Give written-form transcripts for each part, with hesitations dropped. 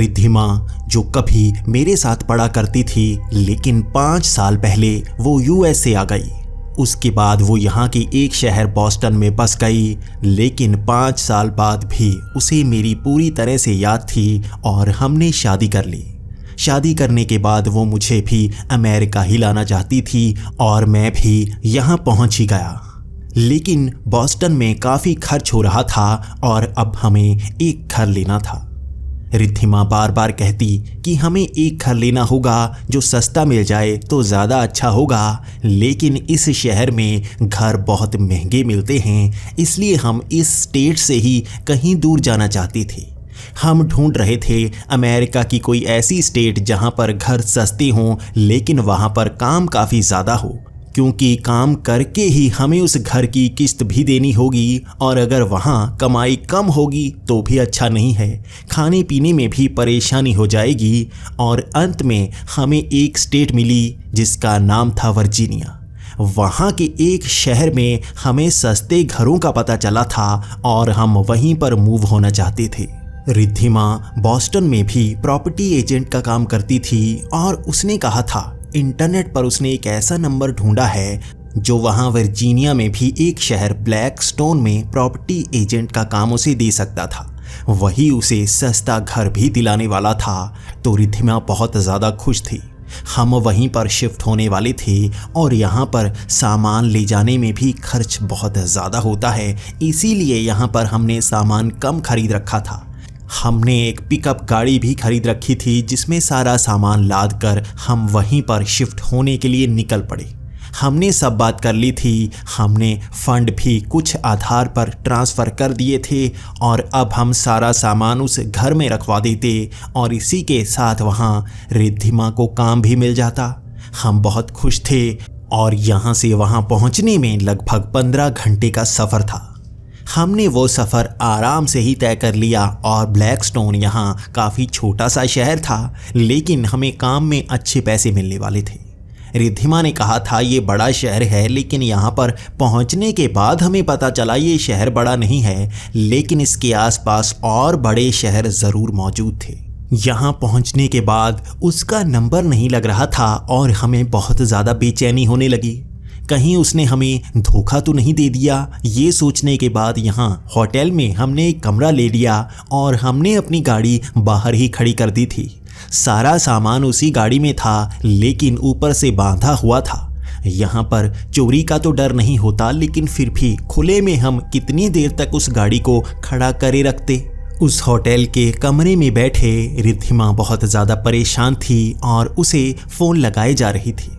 रिद्धिमा जो कभी मेरे साथ पढ़ा करती थी, लेकिन 5 साल पहले वो यूएस से आ गई। उसके बाद वो यहाँ के एक शहर बॉस्टन में बस गई, लेकिन 5 साल बाद भी उसे मेरी पूरी तरह से याद थी और हमने शादी कर ली। शादी करने के बाद वो मुझे भी अमेरिका ही लाना चाहती थी और मैं भी यहाँ पहुँच ही गया। लेकिन बॉस्टन में काफ़ी खर्च हो रहा था और अब हमें एक घर लेना था। रिद्धिमा बार बार कहती कि हमें एक घर लेना होगा, जो सस्ता मिल जाए तो ज़्यादा अच्छा होगा, लेकिन इस शहर में घर बहुत महंगे मिलते हैं, इसलिए हम इस स्टेट से ही कहीं दूर जाना चाहती थी। हम ढूंढ रहे थे अमेरिका की कोई ऐसी स्टेट जहां पर घर सस्ते हों, लेकिन वहां पर काम काफ़ी ज़्यादा हो, क्योंकि काम करके ही हमें उस घर की किस्त भी देनी होगी और अगर वहाँ कमाई कम होगी तो भी अच्छा नहीं है, खाने पीने में भी परेशानी हो जाएगी। और अंत में हमें एक स्टेट मिली जिसका नाम था वर्जीनिया। वहाँ के एक शहर में हमें सस्ते घरों का पता चला था और हम वहीं पर मूव होना चाहते थे। रिद्धिमा बॉस्टन में भी प्रॉपर्टी एजेंट का काम करती थी और उसने कहा था इंटरनेट पर उसने एक ऐसा नंबर ढूंढा है जो वहाँ वर्जीनिया में भी एक शहर ब्लैकस्टोन में प्रॉपर्टी एजेंट का काम उसे दे सकता था। वही उसे सस्ता घर भी दिलाने वाला था। तो रिद्धिमा बहुत ज़्यादा खुश थी। हम वहीं पर शिफ्ट होने वाले थे और यहाँ पर सामान ले जाने में भी खर्च बहुत ज़्यादा होता है, इसीलिए यहाँ पर हमने सामान कम खरीद रखा था। हमने एक पिकअप गाड़ी भी खरीद रखी थी जिसमें सारा सामान लाद कर हम वहीं पर शिफ्ट होने के लिए निकल पड़े। हमने सब बात कर ली थी, हमने फंड भी कुछ आधार पर ट्रांसफ़र कर दिए थे और अब हम सारा सामान उस घर में रखवा देते और इसी के साथ वहाँ रिद्धिमा को काम भी मिल जाता। हम बहुत खुश थे और यहाँ से वहाँ पहुँचने में लगभग 15 घंटे का सफ़र था। हमने वो सफ़र आराम से ही तय कर लिया और ब्लैकस्टोन यहाँ काफ़ी छोटा सा शहर था, लेकिन हमें काम में अच्छे पैसे मिलने वाले थे। रिद्धिमा ने कहा था ये बड़ा शहर है, लेकिन यहाँ पर पहुँचने के बाद हमें पता चला ये शहर बड़ा नहीं है, लेकिन इसके आसपास और बड़े शहर ज़रूर मौजूद थे। यहाँ पहुँचने के बाद उसका नंबर नहीं लग रहा था और हमें बहुत ज़्यादा बेचैनी होने लगी। कहीं उसने हमें धोखा तो नहीं दे दिया, ये सोचने के बाद यहाँ होटल में हमने एक कमरा ले लिया और हमने अपनी गाड़ी बाहर ही खड़ी कर दी थी। सारा सामान उसी गाड़ी में था, लेकिन ऊपर से बांधा हुआ था। यहाँ पर चोरी का तो डर नहीं होता, लेकिन फिर भी खुले में हम कितनी देर तक उस गाड़ी को खड़ा करे रखते। उस होटल के कमरे में बैठे रिद्धिमा बहुत ज़्यादा परेशान थी और उसे फ़ोन लगाए जा रही थी।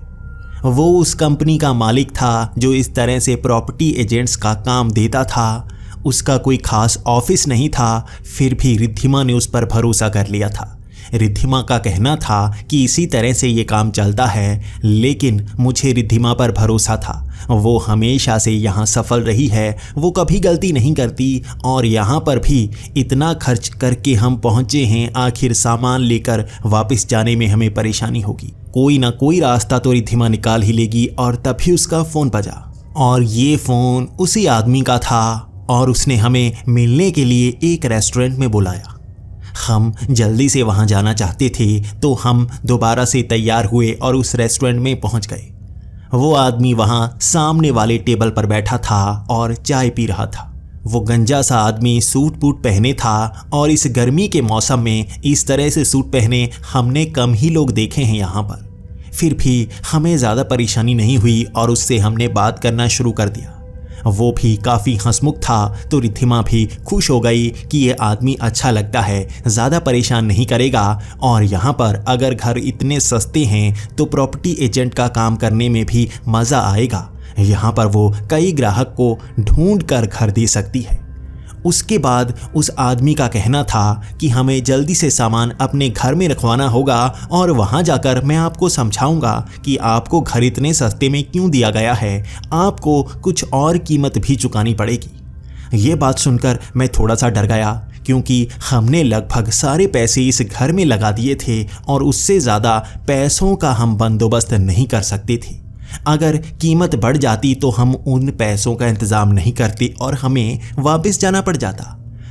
वो उस कंपनी का मालिक था जो इस तरह से प्रॉपर्टी एजेंट्स का काम देता था। उसका कोई ख़ास ऑफिस नहीं था, फिर भी रिद्धिमा ने उस पर भरोसा कर लिया था। रिद्धिमा का कहना था कि इसी तरह से ये काम चलता है, लेकिन मुझे रिद्धिमा पर भरोसा था। वो हमेशा से यहाँ सफल रही है, वो कभी गलती नहीं करती और यहाँ पर भी इतना खर्च करके हम पहुँचे हैं, आखिर सामान लेकर वापस जाने में हमें परेशानी होगी। कोई ना कोई रास्ता तो रिद्धिमा निकाल ही लेगी। और तभी उसका फ़ोन बजा और ये फ़ोन उसी आदमी का था और उसने हमें मिलने के लिए एक रेस्टोरेंट में बुलाया। हम जल्दी से वहाँ जाना चाहते थे, तो हम दोबारा से तैयार हुए और उस रेस्टोरेंट में पहुँच गए। वो आदमी वहाँ सामने वाले टेबल पर बैठा था और चाय पी रहा था। वो गंजा सा आदमी सूट बूट पहने था और इस गर्मी के मौसम में इस तरह से सूट पहने हमने कम ही लोग देखे हैं यहाँ पर। फिर भी हमें ज़्यादा परेशानी नहीं हुई और उससे हमने बात करना शुरू कर दिया। वो भी काफ़ी हंसमुख था, तो रिद्धिमा भी खुश हो गई कि ये आदमी अच्छा लगता है, ज़्यादा परेशान नहीं करेगा और यहाँ पर अगर घर इतने सस्ते हैं तो प्रॉपर्टी एजेंट का काम करने में भी मज़ा आएगा। यहाँ पर वो कई ग्राहक को ढूंढ कर घर दे सकती है। उसके बाद उस आदमी का कहना था कि हमें जल्दी से सामान अपने घर में रखवाना होगा और वहाँ जाकर मैं आपको समझाऊंगा कि आपको घर इतने सस्ते में क्यों दिया गया है, आपको कुछ और कीमत भी चुकानी पड़ेगी। ये बात सुनकर मैं थोड़ा सा डर गया, क्योंकि हमने लगभग सारे पैसे इस घर में लगा दिए थे और उससे ज़्यादा पैसों का हम बंदोबस्त नहीं कर सकते थे। अगर कीमत बढ़ जाती तो हम उन पैसों का इंतज़ाम नहीं करते और हमें वापस जाना पड़ जाता।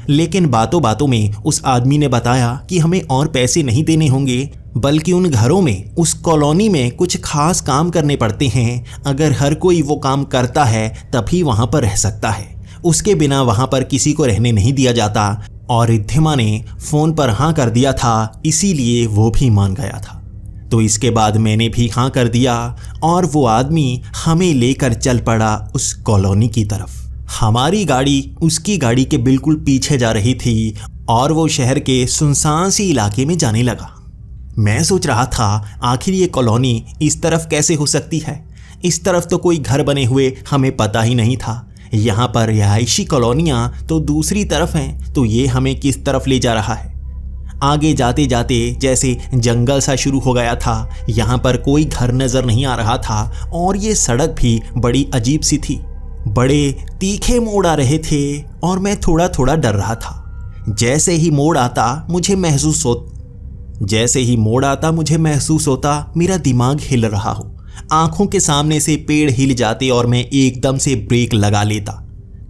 लेकिन बातों बातों में उस आदमी ने बताया कि हमें और पैसे नहीं देने होंगे, बल्कि उन घरों में, उस कॉलोनी में कुछ खास काम करने पड़ते हैं। अगर हर कोई वो काम करता है तभी वहाँ पर रह सकता है, उसके बिना वहाँ पर किसी को रहने नहीं दिया जाता। और रिद्धिमा ने फ़ोन पर हाँ कर दिया था, इसीलिए वो भी मान गया था। तो इसके बाद मैंने भी हाँ कर दिया और वो आदमी हमें लेकर चल पड़ा उस कॉलोनी की तरफ। हमारी गाड़ी उसकी गाड़ी के बिल्कुल पीछे जा रही थी और वो शहर के सुनसान सी इलाके में जाने लगा। मैं सोच रहा था आखिर ये कॉलोनी इस तरफ कैसे हो सकती है। इस तरफ तो कोई घर बने हुए हमें पता ही नहीं था। यहाँ पर रिहायशी कॉलोनियाँ तो दूसरी तरफ हैं, तो ये हमें किस तरफ ले जा रहा है। आगे जाते जाते जैसे जंगल सा शुरू हो गया था। यहाँ पर कोई घर नज़र नहीं आ रहा था और ये सड़क भी बड़ी अजीब सी थी। बड़े तीखे मोड़ आ रहे थे और मैं थोड़ा थोड़ा डर रहा था। जैसे ही मोड़ आता मुझे महसूस होता मेरा दिमाग हिल रहा हो। आंखों के सामने से पेड़ हिल जाते और मैं एकदम से ब्रेक लगा लेता।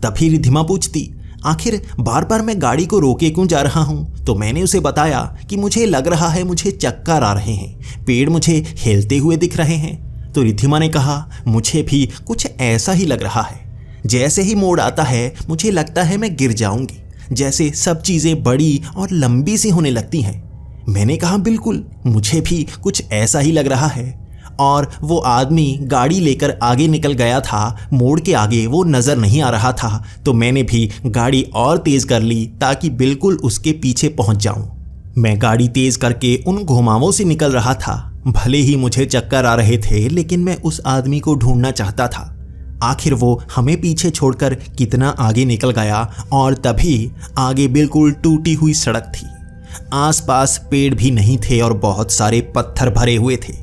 तभी रिद्धिमा पूछती, आखिर बार बार मैं गाड़ी को रोके क्यों जा रहा हूँ। तो मैंने उसे बताया कि मुझे लग रहा है मुझे चक्कर आ रहे हैं, पेड़ मुझे हिलते हुए दिख रहे हैं। तो रिद्धिमा ने कहा, मुझे भी कुछ ऐसा ही लग रहा है। जैसे ही मोड़ आता है मुझे लगता है मैं गिर जाऊंगी, जैसे सब चीज़ें बड़ी और लंबी सी होने लगती हैं। मैंने कहा, बिल्कुल मुझे भी कुछ ऐसा ही लग रहा है। और वो आदमी गाड़ी लेकर आगे निकल गया था। मोड़ के आगे वो नज़र नहीं आ रहा था, तो मैंने भी गाड़ी और तेज़ कर ली ताकि बिल्कुल उसके पीछे पहुंच जाऊं। मैं गाड़ी तेज़ करके उन घुमावों से निकल रहा था। भले ही मुझे चक्कर आ रहे थे, लेकिन मैं उस आदमी को ढूंढना चाहता था। आखिर वो हमें पीछे छोड़कर कितना आगे निकल गया और तभी आगे बिल्कुल टूटी हुई सड़क थी। आसपास पेड़ भी नहीं थे और बहुत सारे पत्थर भरे हुए थे।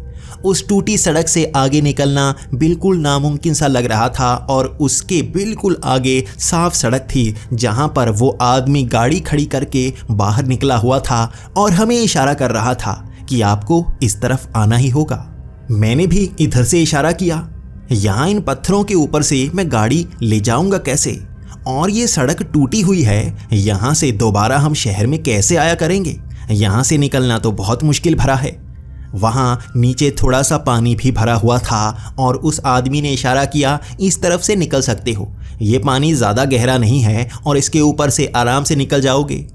उस टूटी सड़क से आगे निकलना बिल्कुल नामुमकिन सा लग रहा था और उसके बिल्कुल आगे साफ सड़क थी, जहां पर वो आदमी गाड़ी खड़ी करके बाहर निकला हुआ था और हमें इशारा कर रहा था कि आपको इस तरफ आना ही होगा। मैंने भी इधर से इशारा किया। यहाँ इन पत्थरों के ऊपर से मैं गाड़ी ले जाऊंगा कैसे, और ये सड़क टूटी हुई है, यहाँ से दोबारा हम शहर में कैसे आया करेंगे। यहाँ से निकलना तो बहुत मुश्किल भरा है। वहाँ नीचे थोड़ा सा पानी भी भरा हुआ था और उस आदमी ने इशारा किया, इस तरफ से निकल सकते हो, ये पानी ज़्यादा गहरा नहीं है और इसके ऊपर से आराम से निकल जाओगे।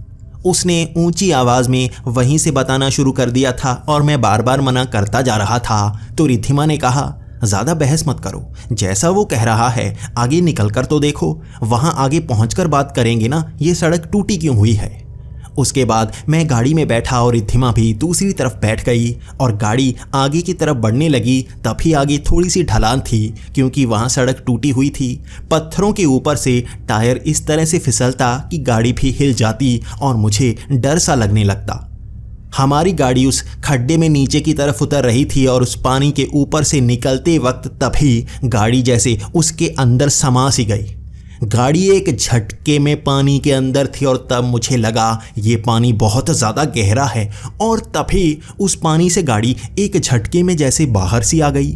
उसने ऊंची आवाज़ में वहीं से बताना शुरू कर दिया था और मैं बार बार मना करता जा रहा था। तो रिद्धिमा ने कहा, ज़्यादा बहस मत करो, जैसा वो कह रहा है आगे निकल कर तो देखो, वहाँ आगे पहुँच बात करेंगे ना, ये सड़क टूटी क्यों हुई है। उसके बाद मैं गाड़ी में बैठा और रिद्धिमा भी दूसरी तरफ बैठ गई और गाड़ी आगे की तरफ बढ़ने लगी। तभी आगे थोड़ी सी ढलान थी, क्योंकि वहाँ सड़क टूटी हुई थी। पत्थरों के ऊपर से टायर इस तरह से फिसलता कि गाड़ी भी हिल जाती और मुझे डर सा लगने लगता। हमारी गाड़ी उस खड्डे में नीचे की तरफ उतर रही थी और उस पानी के ऊपर से निकलते वक्त तभी गाड़ी जैसे उसके अंदर समा सी गई। गाड़ी एक झटके में पानी के अंदर थी और तब मुझे लगा ये पानी बहुत ज़्यादा गहरा है और तभी उस पानी से गाड़ी एक झटके में जैसे बाहर सी आ गई।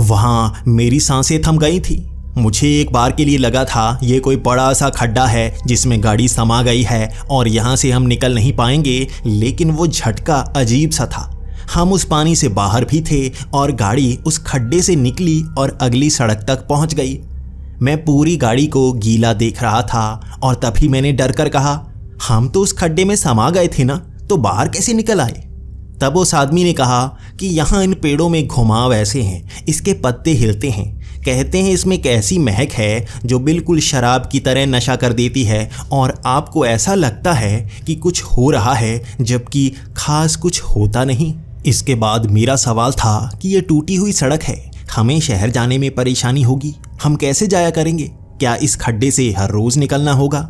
वहाँ मेरी सांसें थम गई थी। मुझे एक बार के लिए लगा था ये कोई बड़ा सा खड्डा है जिसमें गाड़ी समा गई है और यहाँ से हम निकल नहीं पाएंगे, लेकिन वो झटका अजीब सा था। हम उस पानी से बाहर भी थे और गाड़ी उस खड्डे से निकली और अगली सड़क तक पहुँच गई। मैं पूरी गाड़ी को गीला देख रहा था और तभी मैंने डर कर कहा, हम तो उस खड्डे में समा गए थे ना, तो बाहर कैसे निकल आए। तब उस आदमी ने कहा कि यहाँ इन पेड़ों में घुमाव ऐसे हैं, इसके पत्ते हिलते हैं, कहते हैं इसमें एक ऐसी महक है जो बिल्कुल शराब की तरह नशा कर देती है और आपको ऐसा लगता है कि कुछ हो रहा है, जबकि खास कुछ होता नहीं। इसके बाद मेरा सवाल था कि ये टूटी हुई सड़क है, हमें शहर जाने में परेशानी होगी, हम कैसे जाया करेंगे, क्या इस खड्डे से हर रोज़ निकलना होगा।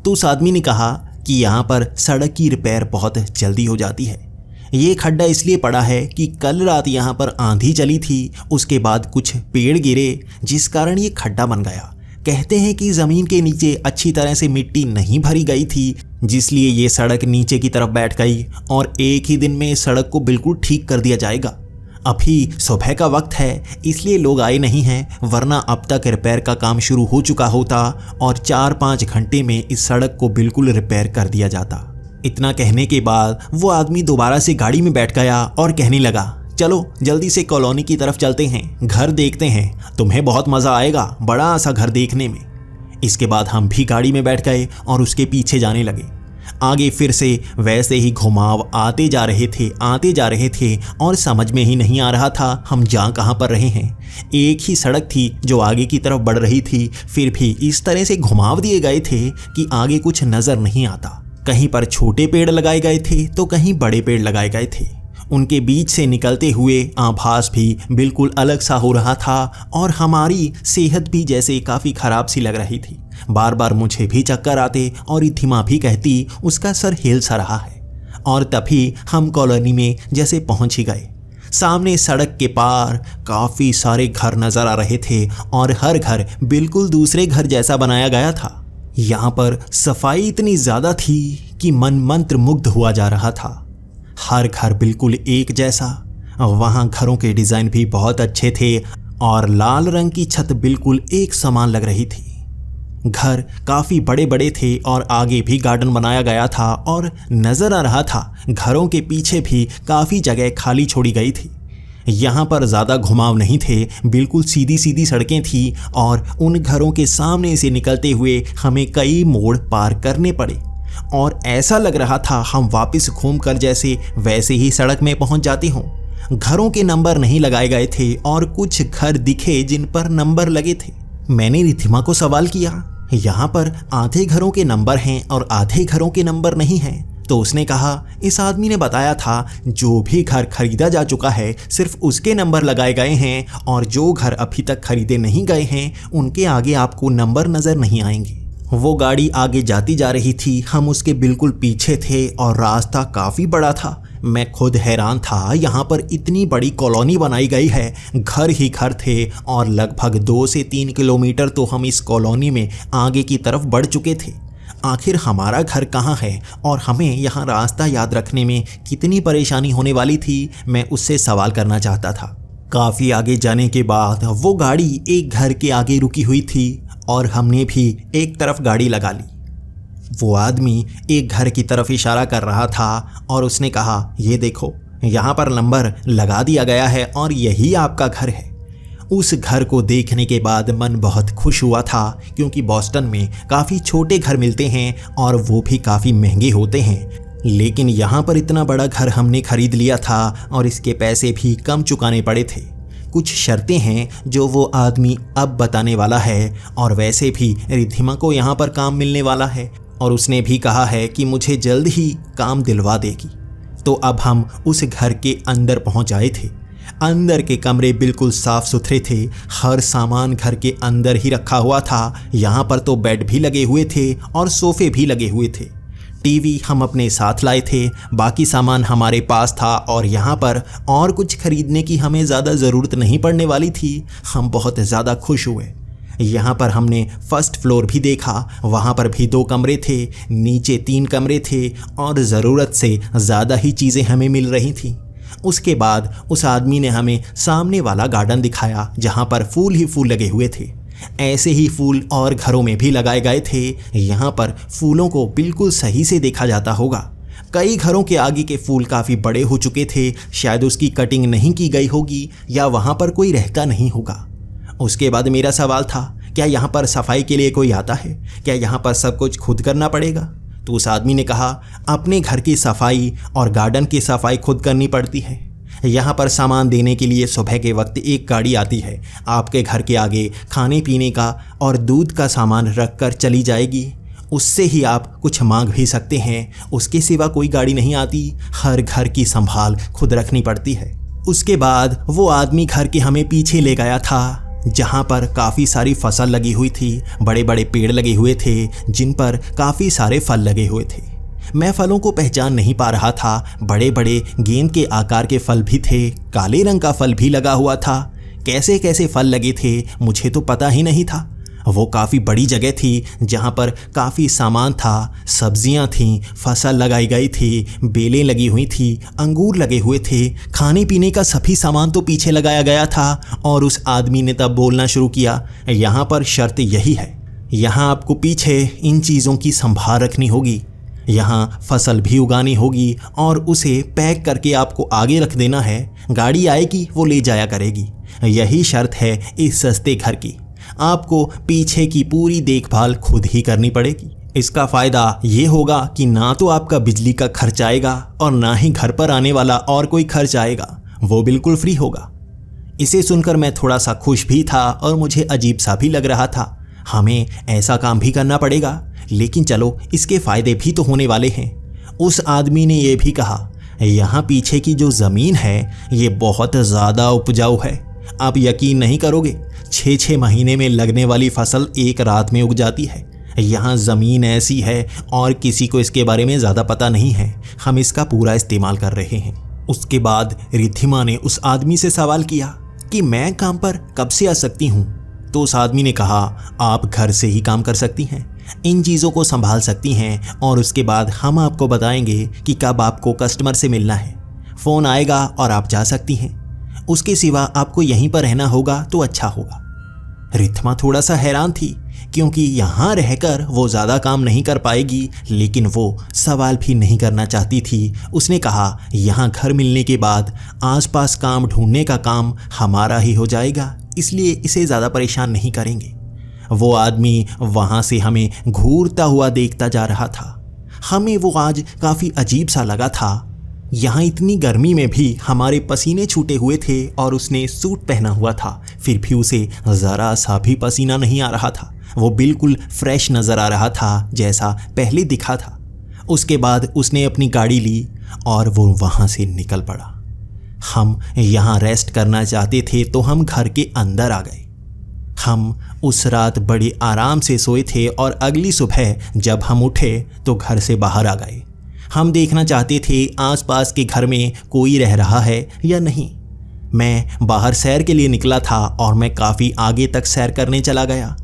तो उस आदमी ने कहा कि यहाँ पर सड़क की रिपेयर बहुत जल्दी हो जाती है। ये खड्डा इसलिए पड़ा है कि कल रात यहाँ पर आंधी चली थी, उसके बाद कुछ पेड़ गिरे जिस कारण ये खड्डा बन गया। कहते हैं कि ज़मीन के नीचे अच्छी तरह से मिट्टी नहीं भरी गई थी, जिसलिए ये सड़क नीचे की तरफ बैठ गई और एक ही दिन में इस सड़क को बिल्कुल ठीक कर दिया जाएगा। अभी सुबह का वक्त है इसलिए लोग आए नहीं हैं, वरना अब तक रिपेयर का काम शुरू हो चुका होता और 4-5 घंटे में इस सड़क को बिल्कुल रिपेयर कर दिया जाता। इतना कहने के बाद वो आदमी दोबारा से गाड़ी में बैठ गया और कहने लगा, चलो जल्दी से कॉलोनी की तरफ चलते हैं, घर देखते हैं, तुम्हें बहुत मज़ा आएगा बड़ा सा घर देखने में। इसके बाद हम भी गाड़ी में बैठ गए और उसके पीछे जाने लगे। आगे फिर से वैसे ही घुमाव आते जा रहे थे और समझ में ही नहीं आ रहा था हम जा कहाँ पर रहे हैं। एक ही सड़क थी जो आगे की तरफ बढ़ रही थी, फिर भी इस तरह से घुमाव दिए गए थे कि आगे कुछ नज़र नहीं आता। कहीं पर छोटे पेड़ लगाए गए थे तो कहीं बड़े पेड़ लगाए गए थे। उनके बीच से निकलते हुए आभास भी बिल्कुल अलग सा हो रहा था और हमारी सेहत भी जैसे काफ़ी ख़राब सी लग रही थी। बार बार मुझे भी चक्कर आते और रिद्धिमा भी कहती उसका सर हिल सा रहा है। और तभी हम कॉलोनी में जैसे पहुंच ही गए। सामने सड़क के पार काफ़ी सारे घर नज़र आ रहे थे और हर घर बिल्कुल दूसरे घर जैसा बनाया गया था। यहाँ पर सफाई इतनी ज़्यादा थी कि मन मंत्र मुग्ध हुआ जा रहा था। हर घर बिल्कुल एक जैसा, वहाँ घरों के डिज़ाइन भी बहुत अच्छे थे और लाल रंग की छत बिल्कुल एक समान लग रही थी। घर काफ़ी बड़े बड़े थे और आगे भी गार्डन बनाया गया था और नज़र आ रहा था घरों के पीछे भी काफ़ी जगह खाली छोड़ी गई थी। यहाँ पर ज़्यादा घुमाव नहीं थे, बिल्कुल सीधी सीधी सड़कें थी और उन घरों के सामने से निकलते हुए हमें कई मोड़ पार करने पड़े और ऐसा लग रहा था हम वापस घूमकर जैसे वैसे ही सड़क में पहुँच जाते हों। घरों के नंबर नहीं लगाए गए थे और कुछ घर दिखे जिन पर नंबर लगे थे। मैंने रिद्धिमा को सवाल किया, यहाँ पर आधे घरों के नंबर हैं और आधे घरों के नंबर नहीं हैं। तो उसने कहा, इस आदमी ने बताया था जो भी घर खरीदा जा चुका है सिर्फ उसके नंबर लगाए गए हैं और जो घर अभी तक खरीदे नहीं गए हैं उनके आगे आपको नंबर नज़र नहीं आएंगे। वो गाड़ी आगे जाती जा रही थी, हम उसके बिल्कुल पीछे थे और रास्ता काफ़ी बड़ा था। मैं खुद हैरान था, यहाँ पर इतनी बड़ी कॉलोनी बनाई गई है, घर ही घर थे और लगभग 2 से 3 किलोमीटर तो हम इस कॉलोनी में आगे की तरफ बढ़ चुके थे। आखिर हमारा घर कहाँ है और हमें यहाँ रास्ता याद रखने में कितनी परेशानी होने वाली थी, मैं उससे सवाल करना चाहता था। काफ़ी आगे जाने के बाद वो गाड़ी एक घर के आगे रुकी हुई थी और हमने भी एक तरफ गाड़ी लगा ली। वो आदमी एक घर की तरफ इशारा कर रहा था और उसने कहा, ये देखो यहाँ पर नंबर लगा दिया गया है और यही आपका घर है। उस घर को देखने के बाद मन बहुत खुश हुआ था क्योंकि बॉस्टन में काफ़ी छोटे घर मिलते हैं और वो भी काफ़ी महंगे होते हैं, लेकिन यहाँ पर इतना बड़ा घर हमने खरीद लिया था और इसके पैसे भी कम चुकाने पड़े थे। कुछ शर्तें हैं जो वो आदमी अब बताने वाला है और वैसे भी रिद्धिमा को यहाँ पर काम मिलने वाला है और उसने भी कहा है कि मुझे जल्द ही काम दिलवा देगी। तो अब हम उस घर के अंदर पहुँच आए थे। अंदर के कमरे बिल्कुल साफ़ सुथरे थे, हर सामान घर के अंदर ही रखा हुआ था। यहाँ पर तो बेड भी लगे हुए थे और सोफ़े भी लगे हुए थे। टीवी हम अपने साथ लाए थे, बाकी सामान हमारे पास था और यहाँ पर और कुछ खरीदने की हमें ज़्यादा ज़रूरत नहीं पड़ने वाली थी। हम बहुत ज़्यादा खुश हुए। यहाँ पर हमने फर्स्ट फ्लोर भी देखा, वहाँ पर भी 2 कमरे थे, नीचे 3 कमरे थे और ज़रूरत से ज़्यादा ही चीज़ें हमें मिल रही थीं। उसके बाद उस आदमी ने हमें सामने वाला गार्डन दिखाया जहाँ पर फूल ही फूल लगे हुए थे। ऐसे ही फूल और घरों में भी लगाए गए थे। यहाँ पर फूलों को बिल्कुल सही से देखा जाता होगा। कई घरों के आगे के फूल काफ़ी बड़े हो चुके थे, शायद उसकी कटिंग नहीं की गई होगी या वहाँ पर कोई रहता नहीं होगा। उसके बाद मेरा सवाल था, क्या यहाँ पर सफाई के लिए कोई आता है? क्या यहाँ पर सब कुछ खुद करना पड़ेगा? तो उस आदमी ने कहा, अपने घर की सफाई और गार्डन की सफाई खुद करनी पड़ती है। यहाँ पर सामान देने के लिए सुबह के वक्त एक गाड़ी आती है, आपके घर के आगे खाने पीने का और दूध का सामान रख कर चली जाएगी। उससे ही आप कुछ मांग भी सकते हैं, उसके सिवा कोई गाड़ी नहीं आती। हर घर की संभाल खुद रखनी पड़ती है। उसके बाद वो आदमी घर के हमें पीछे ले गया था जहाँ पर काफ़ी सारी फसल लगी हुई थी, बड़े बड़े पेड़ लगे हुए थे जिन पर काफ़ी सारे फल लगे हुए थे। मैं फलों को पहचान नहीं पा रहा था। बड़े बड़े गेंद के आकार के फल भी थे, काले रंग का फल भी लगा हुआ था। कैसे कैसे फल लगे थे मुझे तो पता ही नहीं था। वो काफ़ी बड़ी जगह थी जहाँ पर काफ़ी सामान था, सब्जियाँ थीं, फसल लगाई गई थी, बेलें लगी हुई थी, अंगूर लगे हुए थे, खाने पीने का सभी सामान तो पीछे लगाया गया था। और उस आदमी ने तब बोलना शुरू किया, यहाँ पर शर्त यही है, यहाँ आपको पीछे इन चीज़ों की संभाल रखनी होगी, यहाँ फसल भी उगानी होगी और उसे पैक करके आपको आगे रख देना है, गाड़ी आएगी वो ले जाया करेगी। यही शर्त है इस सस्ते घर की, आपको पीछे की पूरी देखभाल खुद ही करनी पड़ेगी। इसका फ़ायदा ये होगा कि ना तो आपका बिजली का खर्च आएगा और ना ही घर पर आने वाला और कोई खर्च आएगा, वो बिल्कुल फ्री होगा। इसे सुनकर मैं थोड़ा सा खुश भी था और मुझे अजीब सा भी लग रहा था। हमें ऐसा काम भी करना पड़ेगा, लेकिन चलो इसके फ़ायदे भी तो होने वाले हैं। उस आदमी ने यह भी कहा, यहाँ पीछे की जो ज़मीन है ये बहुत ज़्यादा उपजाऊ है। आप यकीन नहीं करोगे, 6-6 महीने में लगने वाली फसल एक रात में उग जाती है। यहाँ ज़मीन ऐसी है और किसी को इसके बारे में ज़्यादा पता नहीं है, हम इसका पूरा इस्तेमाल कर रहे हैं। उसके बाद रिद्धिमा ने उस आदमी से सवाल किया कि मैं काम पर कब से आ सकती हूँ? तो उस आदमी ने कहा, आप घर से ही काम कर सकती हैं, इन चीज़ों को संभाल सकती हैं और उसके बाद हम आपको बताएंगे कि कब आपको कस्टमर से मिलना है। फ़ोन आएगा और आप जा सकती हैं, उसके सिवा आपको यहीं पर रहना होगा तो अच्छा होगा। रिद्धिमा थोड़ा सा हैरान थी क्योंकि यहाँ रहकर वो ज़्यादा काम नहीं कर पाएगी, लेकिन वो सवाल भी नहीं करना चाहती थी। उसने कहा, यहाँ घर मिलने के बाद आसपास काम ढूंढने का काम हमारा ही हो जाएगा, इसलिए इसे ज़्यादा परेशान नहीं करेंगे। वो आदमी वहाँ से हमें घूरता हुआ देखता जा रहा था। हमें वो आज काफ़ी अजीब सा लगा था। यहाँ इतनी गर्मी में भी हमारे पसीने छूटे हुए थे और उसने सूट पहना हुआ था, फिर भी उसे ज़रा सा भी पसीना नहीं आ रहा था। वो बिल्कुल फ्रेश नज़र आ रहा था जैसा पहले दिखा था। उसके बाद उसने अपनी गाड़ी ली और वो वहाँ से निकल पड़ा। हम यहाँ रेस्ट करना चाहते थे तो हम घर के अंदर आ गए। हम उस रात बड़े आराम से सोए थे और अगली सुबह जब हम उठे तो घर से बाहर आ गए। हम देखना चाहते थे आसपास के घर में कोई रह रहा है या नहीं। मैं बाहर सैर के लिए निकला था और मैं काफ़ी आगे तक सैर करने चला गया।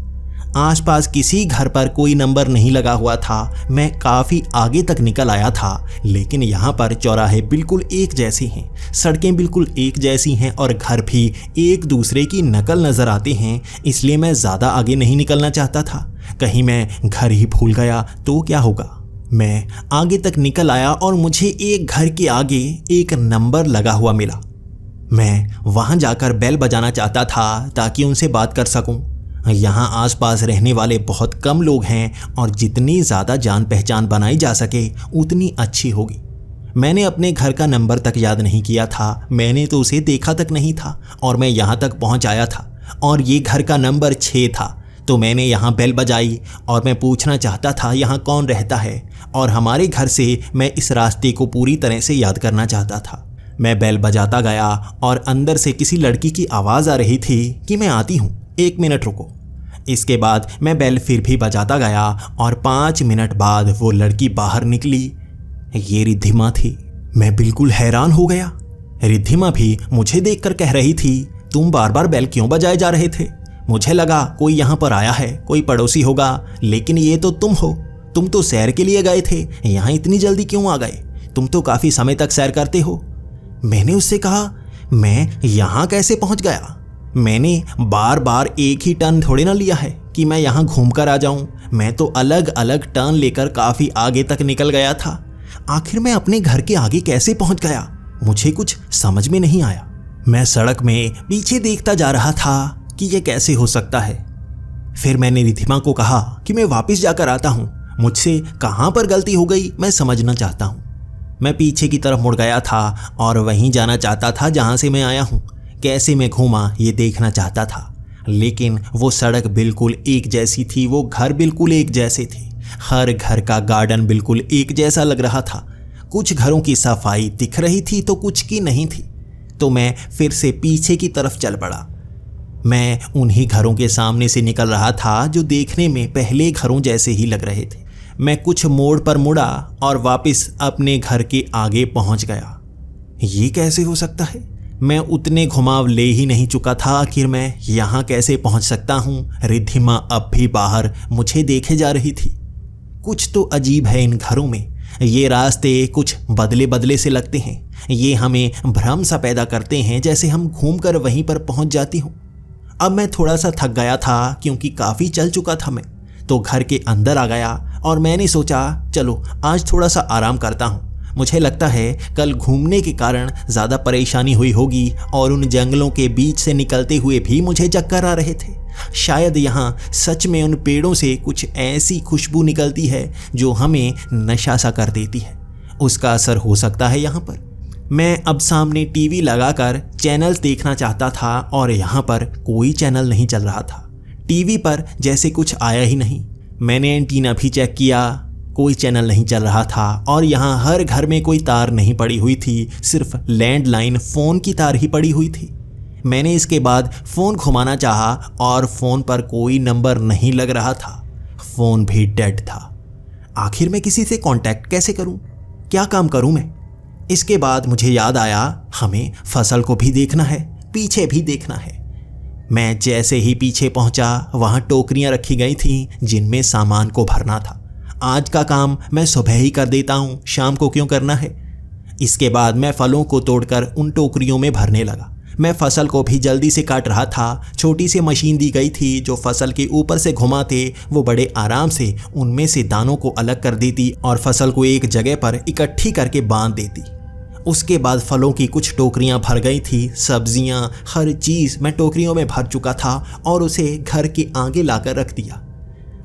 आसपास किसी घर पर कोई नंबर नहीं लगा हुआ था। मैं काफ़ी आगे तक निकल आया था, लेकिन यहाँ पर चौराहे बिल्कुल एक जैसे हैं, सड़कें बिल्कुल एक जैसी हैं और घर भी एक दूसरे की नकल नज़र आते हैं। इसलिए मैं ज़्यादा आगे नहीं निकलना चाहता था, कहीं मैं घर ही भूल गया तो क्या होगा। मैं आगे तक निकल आया और मुझे एक घर के आगे एक नंबर लगा हुआ मिला। मैं वहाँ जाकर बेल बजाना चाहता था ताकि उनसे बात कर सकूं। यहाँ आसपास रहने वाले बहुत कम लोग हैं और जितनी ज़्यादा जान पहचान बनाई जा सके उतनी अच्छी होगी। मैंने अपने घर का नंबर तक याद नहीं किया था, मैंने तो उसे देखा तक नहीं था और मैं यहाँ तक पहुँच आया था और ये घर का नंबर 6 था। तो मैंने यहाँ बेल बजाई और मैं पूछना चाहता था यहाँ कौन रहता है, और हमारे घर से मैं इस रास्ते को पूरी तरह से याद करना चाहता था। मैं बेल बजाता गया और अंदर से किसी लड़की की आवाज़ आ रही थी कि मैं आती हूँ, 1 मिनट रुको। इसके बाद मैं बेल फिर भी बजाता गया और 5 मिनट बाद वो लड़की बाहर निकली। ये रिद्धिमा थी। मैं बिल्कुल हैरान हो गया। रिद्धिमा भी मुझे देखकर कह रही थी, तुम बार बार बेल क्यों बजाए जा रहे थे? मुझे लगा कोई यहाँ पर आया है, कोई पड़ोसी होगा, लेकिन ये तो तुम हो। तुम तो सैर के लिए गए थे, यहाँ इतनी जल्दी क्यों आ गए? तुम तो काफ़ी समय तक सैर करते हो। मैंने उससे कहा, मैं यहाँ कैसे पहुँच गया? मैंने बार बार एक ही टर्न थोड़े ना लिया है कि मैं यहाँ घूम कर आ जाऊँ। मैं तो अलग अलग टर्न लेकर काफ़ी आगे तक निकल गया था। आखिर मैं अपने घर के आगे कैसे पहुँच गया? मुझे कुछ समझ में नहीं आया। मैं सड़क में पीछे देखता जा रहा था कि यह कैसे हो सकता है। फिर मैंने रिद्धिमा को कहा कि मैं वापस जाकर आता हूँ, मुझसे कहाँ पर गलती हो गई मैं समझना चाहता हूँ। मैं पीछे की तरफ मुड़ गया था और वहीं जाना चाहता था जहाँ से मैं आया हूँ। कैसे मैं घूमा ये देखना चाहता था, लेकिन वो सड़क बिल्कुल एक जैसी थी, वो घर बिल्कुल एक जैसे थे। हर घर का गार्डन बिल्कुल एक जैसा लग रहा था। कुछ घरों की सफाई दिख रही थी तो कुछ की नहीं थी। तो मैं फिर से पीछे की तरफ चल पड़ा। मैं उन्हीं घरों के सामने से निकल रहा था जो देखने में पहले घरों जैसे ही लग रहे थे। मैं कुछ मोड़ पर मुड़ा और वापस अपने घर के आगे पहुंच गया। ये कैसे हो सकता है? मैं उतने घुमाव ले ही नहीं चुका था। आखिर मैं यहाँ कैसे पहुँच सकता हूँ? रिद्धिमा अब भी बाहर मुझे देखे जा रही थी। कुछ तो अजीब है इन घरों में। ये रास्ते कुछ बदले बदले से लगते हैं। ये हमें भ्रम सा पैदा करते हैं, जैसे हम घूमकर वहीं पर पहुँच जाती हूँ। अब मैं थोड़ा सा थक गया था क्योंकि काफ़ी चल चुका था मैं, तो घर के अंदर आ गया और मैंने सोचा चलो आज थोड़ा सा आराम करता हूँ। मुझे लगता है कल घूमने के कारण ज़्यादा परेशानी हुई होगी और उन जंगलों के बीच से निकलते हुए भी मुझे चक्कर आ रहे थे। शायद यहाँ सच में उन पेड़ों से कुछ ऐसी खुशबू निकलती है जो हमें नशा सा कर देती है। उसका असर हो सकता है यहाँ पर। मैं अब सामने टीवी लगाकर चैनल्स देखना चाहता था और यहाँ पर कोई चैनल नहीं चल रहा था। टीवी पर जैसे कुछ आया ही नहीं। मैंने एंटीना भी चेक किया, कोई चैनल नहीं चल रहा था और यहाँ हर घर में कोई तार नहीं पड़ी हुई थी, सिर्फ लैंडलाइन फ़ोन की तार ही पड़ी हुई थी। मैंने इसके बाद फ़ोन घुमाना चाहा और फ़ोन पर कोई नंबर नहीं लग रहा था। फ़ोन भी डेड था। आखिर मैं किसी से कांटेक्ट कैसे करूं? क्या काम करूं मैं? इसके बाद मुझे याद आया हमें फसल को भी देखना है, पीछे भी देखना है। मैं जैसे ही पीछे पहुंचा वहां टोकरियां रखी गई थीं जिनमें सामान को भरना था। आज का काम मैं सुबह ही कर देता हूं, शाम को क्यों करना है? इसके बाद मैं फलों को तोड़कर उन टोकरियों में भरने लगा। मैं फसल को भी जल्दी से काट रहा था। छोटी सी मशीन दी गई थी जो फसल के ऊपर से घुमाते वो बड़े आराम से उनमें से दानों को अलग कर देती और फसल को एक जगह पर इकट्ठी करके बांध देती। उसके बाद फलों की कुछ टोकरियां भर गई थी। सब्जियां, हर चीज़ मैं टोकरियों में भर चुका था और उसे घर के आगे लाकर रख दिया।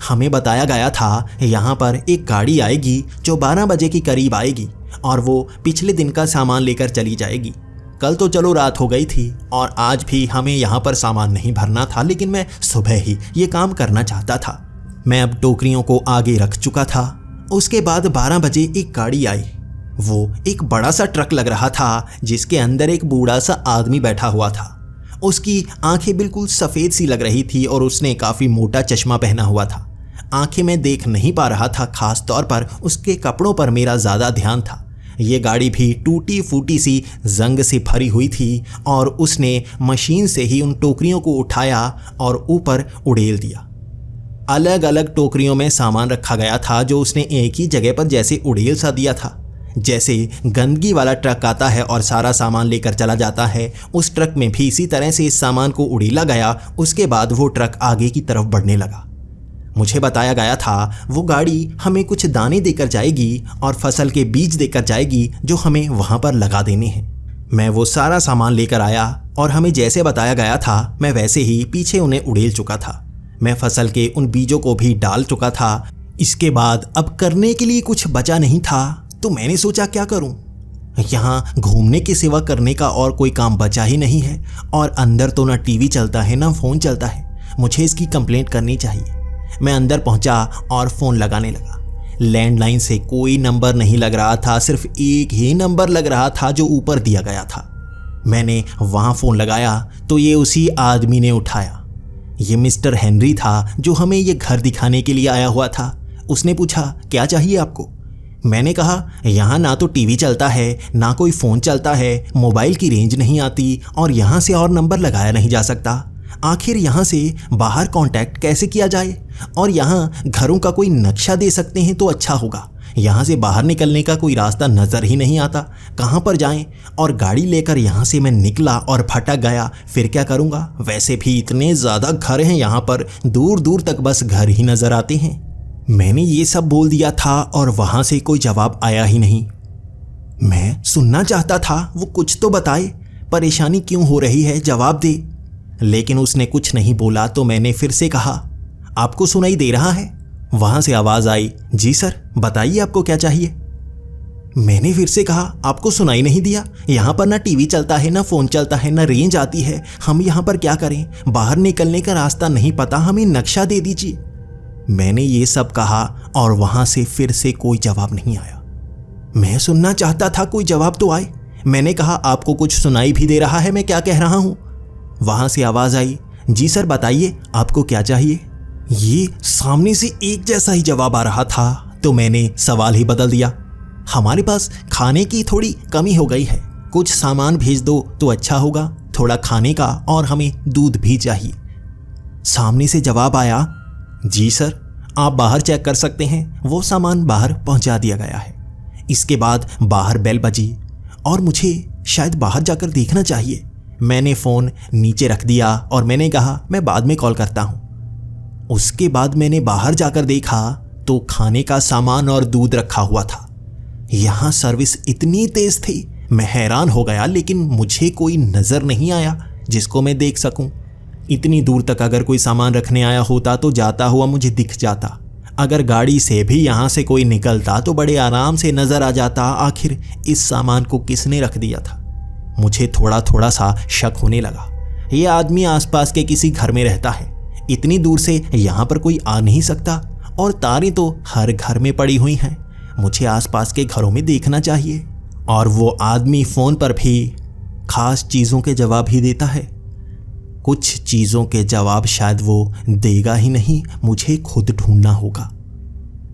हमें बताया गया था यहाँ पर एक गाड़ी आएगी जो 12 बजे के करीब आएगी और वो पिछले दिन का सामान लेकर चली जाएगी। कल तो चलो रात हो गई थी और आज भी हमें यहाँ पर सामान नहीं भरना था, लेकिन मैं सुबह ही ये काम करना चाहता था। मैं अब टोकरियों को आगे रख चुका था। उसके बाद 12 बजे एक गाड़ी आई। वो एक बड़ा सा ट्रक लग रहा था जिसके अंदर एक बूढ़ा सा आदमी बैठा हुआ था। उसकी आंखें बिल्कुल सफ़ेद सी लग रही थी और उसने काफ़ी मोटा चश्मा पहना हुआ था। आंखें मैं देख नहीं पा रहा था, खास तौर पर उसके कपड़ों पर मेरा ज़्यादा ध्यान था। ये गाड़ी भी टूटी फूटी सी जंग से भरी हुई थी और उसने मशीन से ही उन टोकरियों को उठाया और ऊपर उड़ेल दिया। अलग अलग टोकरियों में सामान रखा गया था जो उसने एक ही जगह पर जैसे उड़ेल सा दिया था। जैसे गंदगी वाला ट्रक आता है और सारा सामान लेकर चला जाता है, उस ट्रक में भी इसी तरह से इस सामान को उड़ेला गया। उसके बाद वो ट्रक आगे की तरफ बढ़ने लगा। मुझे बताया गया था वो गाड़ी हमें कुछ दाने देकर जाएगी और फसल के बीज देकर जाएगी जो हमें वहाँ पर लगा देने हैं। मैं वो सारा सामान लेकर आया और हमें जैसे बताया गया था मैं वैसे ही पीछे उन्हें उड़ेल चुका था। मैं फसल के उन बीजों को भी डाल चुका था। इसके बाद अब करने के लिए कुछ बचा नहीं था, तो मैंने सोचा क्या करूं? यहाँ घूमने के सिवा करने का और कोई काम बचा ही नहीं है और अंदर तो ना टीवी चलता है ना फ़ोन चलता है। मुझे इसकी कंप्लेंट करनी चाहिए। मैं अंदर पहुंचा और फ़ोन लगाने लगा। लैंडलाइन से कोई नंबर नहीं लग रहा था, सिर्फ एक ही नंबर लग रहा था जो ऊपर दिया गया था। मैंने वहाँ फ़ोन लगाया तो ये उसी आदमी ने उठाया। ये मिस्टर हेनरी था जो हमें ये घर दिखाने के लिए आया हुआ था। उसने पूछा क्या चाहिए आपको? मैंने कहा यहाँ ना तो टीवी चलता है ना कोई फ़ोन चलता है, मोबाइल की रेंज नहीं आती और यहाँ से और नंबर लगाया नहीं जा सकता। आखिर यहाँ से बाहर कांटेक्ट कैसे किया जाए? और यहाँ घरों का कोई नक्शा दे सकते हैं तो अच्छा होगा। यहाँ से बाहर निकलने का कोई रास्ता नज़र ही नहीं आता, कहाँ पर जाएं? और गाड़ी लेकर यहाँ से मैं निकला और भटक गया, फिर क्या करूँगा? वैसे भी इतने ज़्यादा घर हैं यहाँ पर, दूर दूर तक बस घर ही नज़र आते हैं। मैंने ये सब बोल दिया था और वहाँ से कोई जवाब आया ही नहीं। मैं सुनना चाहता था, वो कुछ तो बताए, परेशानी क्यों हो रही है, जवाब दे। लेकिन उसने कुछ नहीं बोला। तो मैंने फिर से कहा आपको सुनाई दे रहा है? वहाँ से आवाज़ आई जी सर, बताइए आपको क्या चाहिए। मैंने फिर से कहा आपको सुनाई नहीं दिया? यहाँ पर ना टीवी चलता है ना फ़ोन चलता है ना रेंज आती है, हम यहाँ पर क्या करें? बाहर निकलने का रास्ता नहीं पता, हमें नक्शा दे दीजिए। मैंने ये सब कहा और वहाँ से फिर से कोई जवाब नहीं आया। मैं सुनना चाहता था, कोई जवाब तो आए। मैंने कहा आपको कुछ सुनाई भी दे रहा है मैं क्या कह रहा हूँ? वहाँ से आवाज़ आई जी सर बताइए आपको क्या चाहिए। ये सामने से एक जैसा ही जवाब आ रहा था। तो मैंने सवाल ही बदल दिया। हमारे पास खाने की थोड़ी कमी हो गई है, कुछ सामान भेज दो तो अच्छा होगा, थोड़ा खाने का और हमें दूध भी चाहिए। सामने से जवाब आया, जी सर, आप बाहर चेक कर सकते हैं, वो सामान बाहर पहुंचा दिया गया है। इसके बाद बाहर बेल बजी और मुझे शायद बाहर जाकर देखना चाहिए। मैंने फ़ोन नीचे रख दिया और मैंने कहा मैं बाद में कॉल करता हूँ। उसके बाद मैंने बाहर जाकर देखा तो खाने का सामान और दूध रखा हुआ था। यहाँ सर्विस इतनी तेज थी, मैं हैरान हो गया, लेकिन मुझे कोई नज़र नहीं आया जिसको मैं देख सकूं। इतनी दूर तक अगर कोई सामान रखने आया होता तो जाता हुआ मुझे दिख जाता। अगर गाड़ी से भी यहाँ से कोई निकलता तो बड़े आराम से नज़र आ जाता आखिर इस सामान को किसने रख दिया था। मुझे थोड़ा थोड़ा सा शक होने लगा। ये आदमी आसपास के किसी घर में रहता है, इतनी दूर से यहाँ पर कोई आ नहीं सकता, और तारें तो हर घर में पड़ी हुई हैं। मुझे आसपास के घरों में देखना चाहिए। और वो आदमी फ़ोन पर भी खास चीज़ों के जवाब ही देता है। कुछ चीज़ों के जवाब शायद वो देगा ही नहीं, मुझे खुद ढूंढना होगा।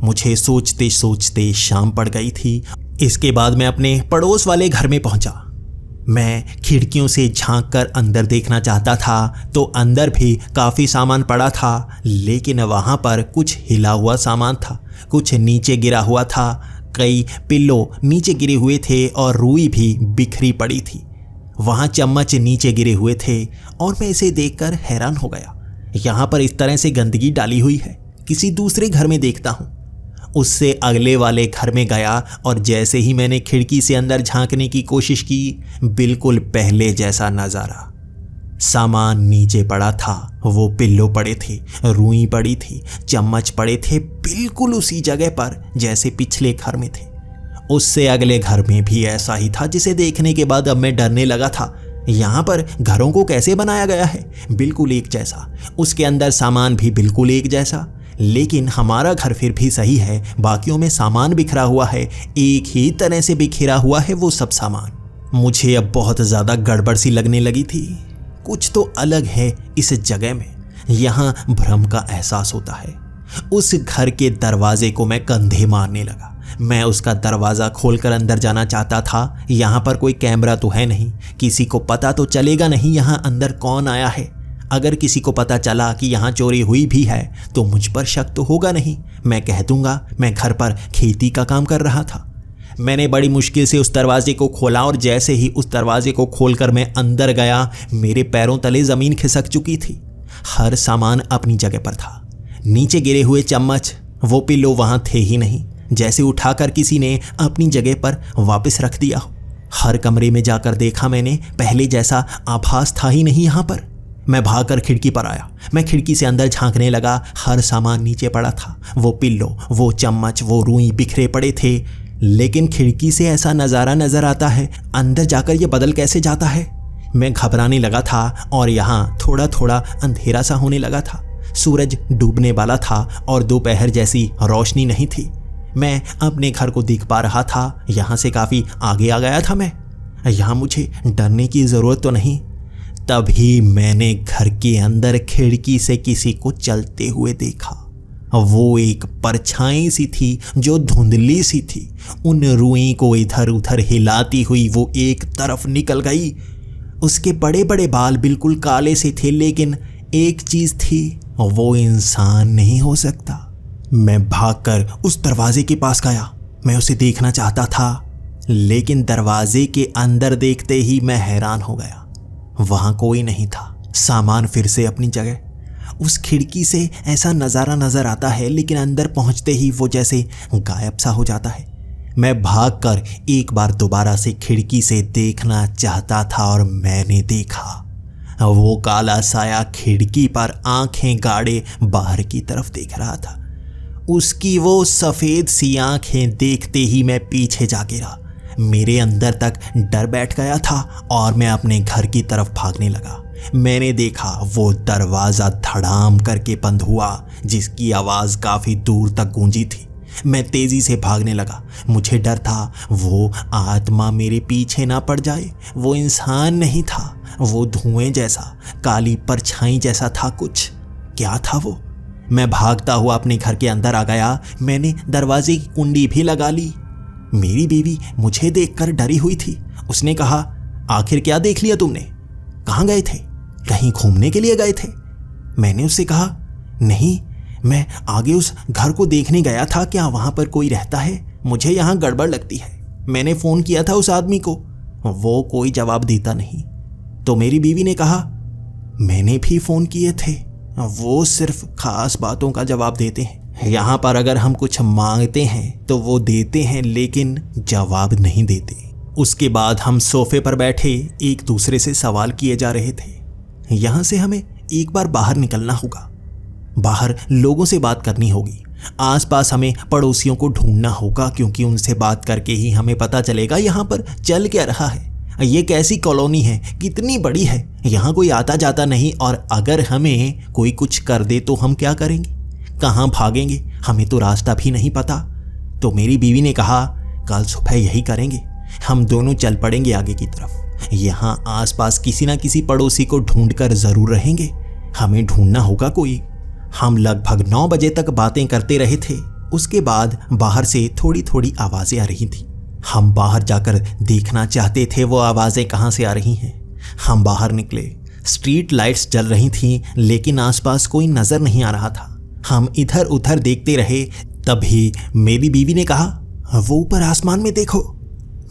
मुझे सोचते सोचते शाम पड़ गई थी। इसके बाद मैं अपने पड़ोस वाले घर में पहुंचा। मैं खिड़कियों से झांक कर अंदर देखना चाहता था तो अंदर भी काफ़ी सामान पड़ा था, लेकिन वहाँ पर कुछ हिला हुआ सामान था, कुछ नीचे गिरा हुआ था। कई पिल्लो नीचे गिरे हुए थे और रुई भी बिखरी पड़ी थी। वहाँ चम्मच नीचे गिरे हुए थे और मैं इसे देखकर हैरान हो गया। यहाँ पर इस तरह से गंदगी डाली हुई है, किसी दूसरे घर में देखता हूँ। उससे अगले वाले घर में गया और जैसे ही मैंने खिड़की से अंदर झांकने की कोशिश की, बिल्कुल पहले जैसा नज़ारा। सामान नीचे पड़ा था, वो पिल्लो पड़े थे, रुई पड़ी थी, चम्मच पड़े थे, बिल्कुल उसी जगह पर जैसे पिछले घर में थे। उससे अगले घर में भी ऐसा ही था, जिसे देखने के बाद अब मैं डरने लगा था। यहाँ पर घरों को कैसे बनाया गया है, बिल्कुल एक जैसा। उसके अंदर सामान भी बिल्कुल एक जैसा। लेकिन हमारा घर फिर भी सही है, बाकियों में सामान बिखरा हुआ है, एक ही तरह से बिखरा हुआ है वो सब सामान। मुझे अब बहुत ज़्यादा गड़बड़ सी लगने लगी थी। कुछ तो अलग है इस जगह में, यहाँ भ्रम का एहसास होता है। उस घर के दरवाजे को मैं कंधे मारने लगा। मैं उसका दरवाज़ा खोलकर अंदर जाना चाहता था। यहाँ पर कोई कैमरा तो है नहीं, किसी को पता तो चलेगा नहीं यहाँ अंदर कौन आया है। अगर किसी को पता चला कि यहाँ चोरी हुई भी है तो मुझ पर शक तो होगा नहीं। मैं कह दूंगा मैं घर पर खेती का काम कर रहा था। मैंने बड़ी मुश्किल से उस दरवाजे को खोला और जैसे ही उस दरवाजे को खोलकर मैं अंदर गया, मेरे पैरों तले ज़मीन खिसक चुकी थी। हर सामान अपनी जगह पर था। नीचे गिरे हुए चम्मच, वो पिल्लो वहाँ थे ही नहीं, जैसे उठाकर किसी ने अपनी जगह पर वापस रख दिया हो। हर कमरे में जाकर देखा मैंने, पहले जैसा आभास था ही नहीं यहाँ पर। मैं भागकर खिड़की पर आया। मैं खिड़की से अंदर झांकने लगा। हर सामान नीचे पड़ा था, वो पिल्लो, वो चम्मच, वो रुई बिखरे पड़े थे। लेकिन खिड़की से ऐसा नज़ारा नज़र आता है, अंदर जाकर ये बदल कैसे जाता है। मैं घबराने लगा था और यहाँ थोड़ा थोड़ा अंधेरा सा होने लगा था। सूरज डूबने वाला था और दोपहर जैसी रोशनी नहीं थी। मैं अपने घर को देख पा रहा था। यहाँ से काफ़ी आगे आ गया था मैं। यहाँ मुझे डरने की ज़रूरत तो नहीं। तभी मैंने घर के अंदर खिड़की से किसी को चलते हुए देखा। वो एक परछाई सी थी जो धुंधली सी थी। उन रुई को इधर उधर हिलाती हुई वो एक तरफ निकल गई। उसके बड़े बड़े बाल बिल्कुल काले से थे, लेकिन एक चीज़ थी, वो इंसान नहीं हो सकता। मैं भागकर उस दरवाजे के पास गया। मैं उसे देखना चाहता था, लेकिन दरवाजे के अंदर देखते ही मैं हैरान हो गया। वहाँ कोई नहीं था। सामान फिर से अपनी जगह। उस खिड़की से ऐसा नज़ारा नज़र आता है, लेकिन अंदर पहुँचते ही वो जैसे गायब सा हो जाता है। मैं भागकर एक बार दोबारा से खिड़की से देखना चाहता था और मैंने देखा वो काला साया खिड़की पर आंखें गाड़े बाहर की तरफ देख रहा था। उसकी वो सफ़ेद सी आंखें देखते ही मैं पीछे जा गिरा। मेरे अंदर तक डर बैठ गया था और मैं अपने घर की तरफ भागने लगा। मैंने देखा वो दरवाज़ा धड़ाम करके बंद हुआ, जिसकी आवाज़ काफ़ी दूर तक गूंजी थी। मैं तेज़ी से भागने लगा। मुझे डर था वो आत्मा मेरे पीछे ना पड़ जाए। वो इंसान नहीं था, वो धुएं जैसा, काली परछाई जैसा था कुछ। क्या था वो? मैं भागता हुआ अपने घर के अंदर आ गया। मैंने दरवाजे की कुंडी भी लगा ली। मेरी बीवी मुझे देखकर डरी हुई थी। उसने कहा, आखिर क्या देख लिया तुमने? कहाँ गए थे? कहीं घूमने के लिए गए थे? मैंने उससे कहा, नहीं, मैं आगे उस घर को देखने गया था, क्या वहाँ पर कोई रहता है? मुझे यहाँ गड़बड़ लगती है। मैंने फ़ोन किया था उस आदमी को, वो कोई जवाब देता नहीं। तो मेरी बीवी ने कहा, मैंने भी फ़ोन किए थे, वो सिर्फ खास बातों का जवाब देते हैं। यहाँ पर अगर हम कुछ मांगते हैं तो वो देते हैं, लेकिन जवाब नहीं देते। उसके बाद हम सोफे पर बैठे एक दूसरे से सवाल किए जा रहे थे। यहाँ से हमें एक बार बाहर निकलना होगा, बाहर लोगों से बात करनी होगी, आसपास हमें पड़ोसियों को ढूंढना होगा, क्योंकि उनसे बात करके ही हमें पता चलेगा यहाँ पर चल क्या रहा है, ये कैसी कॉलोनी है, कितनी बड़ी है, यहाँ कोई आता जाता नहीं, और अगर हमें कोई कुछ कर दे तो हम क्या करेंगे, कहाँ भागेंगे? हमें तो रास्ता भी नहीं पता। तो मेरी बीवी ने कहा, कल सुबह यही करेंगे, हम दोनों चल पड़ेंगे आगे की तरफ। यहाँ आसपास किसी न किसी पड़ोसी को ढूंढकर ज़रूर रहेंगे, हमें ढूंढना होगा कोई। हम लगभग 9 बजे तक बातें करते रहे थे। उसके बाद बाहर से थोड़ी थोड़ी आवाज़ें आ रही थी। हम बाहर जाकर देखना चाहते थे वो आवाज़ें कहाँ से आ रही हैं। हम बाहर निकले, स्ट्रीट लाइट्स जल रही थीं, लेकिन आसपास कोई नज़र नहीं आ रहा था। हम इधर उधर देखते रहे। तभी मेरी बीवी ने कहा, वो ऊपर आसमान में देखो।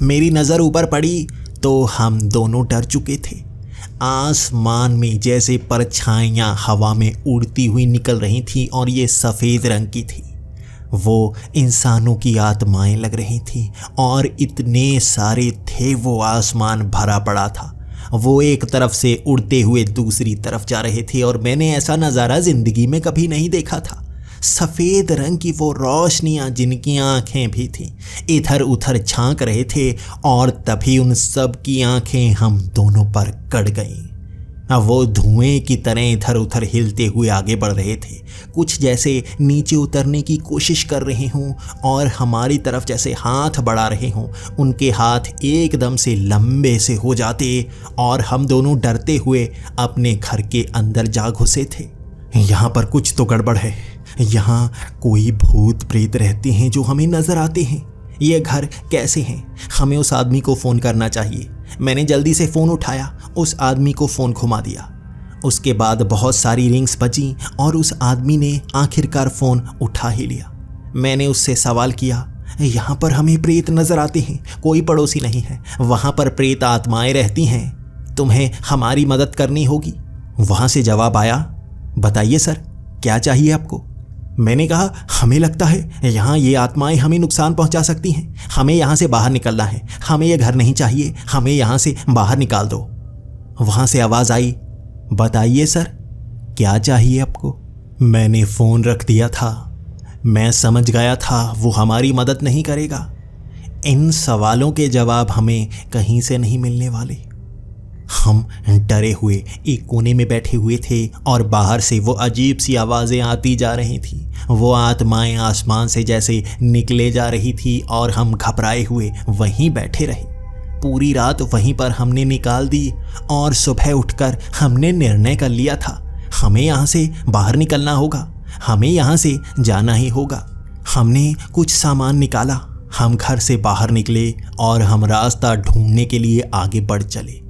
मेरी नज़र ऊपर पड़ी तो हम दोनों डर चुके थे। आसमान में जैसे परछाइयाँ हवा में उड़ती हुई निकल रही थी, और ये सफ़ेद रंग की थी। वो इंसानों की आत्माएं लग रही थी, और इतने सारे थे, वो आसमान भरा पड़ा था। वो एक तरफ से उड़ते हुए दूसरी तरफ जा रहे थे, और मैंने ऐसा नज़ारा ज़िंदगी में कभी नहीं देखा था। सफ़ेद रंग की वो रोशनियाँ, जिनकी आँखें भी थीं, इधर उधर झांक रहे थे, और तभी उन सब की आँखें हम दोनों पर गड़ गईं। वो धुएं की तरह इधर उधर हिलते हुए आगे बढ़ रहे थे, कुछ जैसे नीचे उतरने की कोशिश कर रहे हों और हमारी तरफ जैसे हाथ बढ़ा रहे हों। उनके हाथ एकदम से लंबे से हो जाते, और हम दोनों डरते हुए अपने घर के अंदर जा घुसे थे। यहाँ पर कुछ तो गड़बड़ है, यहाँ कोई भूत प्रेत रहते हैं जो हमें नज़र आते हैं। ये घर कैसे हैं? हमें उस आदमी को फ़ोन करना चाहिए। मैंने जल्दी से फ़ोन उठाया, उस आदमी को फ़ोन घुमा दिया। उसके बाद बहुत सारी रिंग्स बजी, और उस आदमी ने आखिरकार फ़ोन उठा ही लिया। मैंने उससे सवाल किया, यहाँ पर हमें प्रेत नज़र आते हैं, कोई पड़ोसी नहीं है, वहाँ पर प्रेत आत्माएं रहती हैं, तुम्हें हमारी मदद करनी होगी। वहाँ से जवाब आया, बताइए सर, क्या चाहिए आपको? मैंने कहा, हमें लगता है यहाँ ये आत्माएं हमें नुकसान पहुँचा सकती हैं, हमें यहाँ से बाहर निकलना है, हमें ये घर नहीं चाहिए, हमें यहाँ से बाहर निकाल दो। वहाँ से आवाज़ आई, बताइए सर, क्या चाहिए आपको? मैंने फ़ोन रख दिया था। मैं समझ गया था वो हमारी मदद नहीं करेगा। इन सवालों के जवाब हमें कहीं से नहीं मिलने वाले। हम डरे हुए एक कोने में बैठे हुए थे, और बाहर से वो अजीब सी आवाज़ें आती जा रही थीं। वो आत्माएं आसमान से जैसे निकले जा रही थी, और हम घबराए हुए वहीं बैठे रहे। पूरी रात वहीं पर हमने निकाल दी, और सुबह उठकर हमने निर्णय कर लिया था, हमें यहाँ से बाहर निकलना होगा, हमें यहाँ से जाना ही होगा। हमने कुछ सामान निकाला, हम घर से बाहर निकले, और हम रास्ता ढूंढने के लिए आगे बढ़ चले।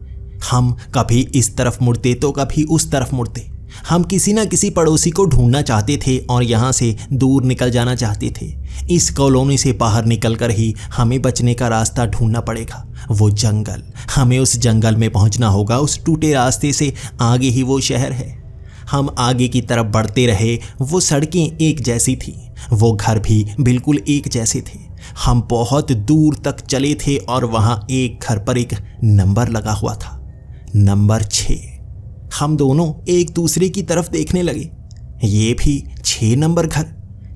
हम कभी इस तरफ मुड़ते तो कभी उस तरफ मुड़ते। हम किसी न किसी पड़ोसी को ढूंढना चाहते थे, और यहाँ से दूर निकल जाना चाहते थे। इस कॉलोनी से बाहर निकलकर ही हमें बचने का रास्ता ढूंढना पड़ेगा। वो जंगल, हमें उस जंगल में पहुँचना होगा। उस टूटे रास्ते से आगे ही वो शहर है। हम आगे की तरफ बढ़ते रहे। वो सड़कें एक जैसी थीं, वो घर भी बिल्कुल एक जैसे थे। हम बहुत दूर तक चले थे, और वहाँ एक घर पर एक नंबर लगा हुआ था, नंबर 6। हम दोनों एक दूसरे की तरफ देखने लगे। ये भी 6 नंबर घर।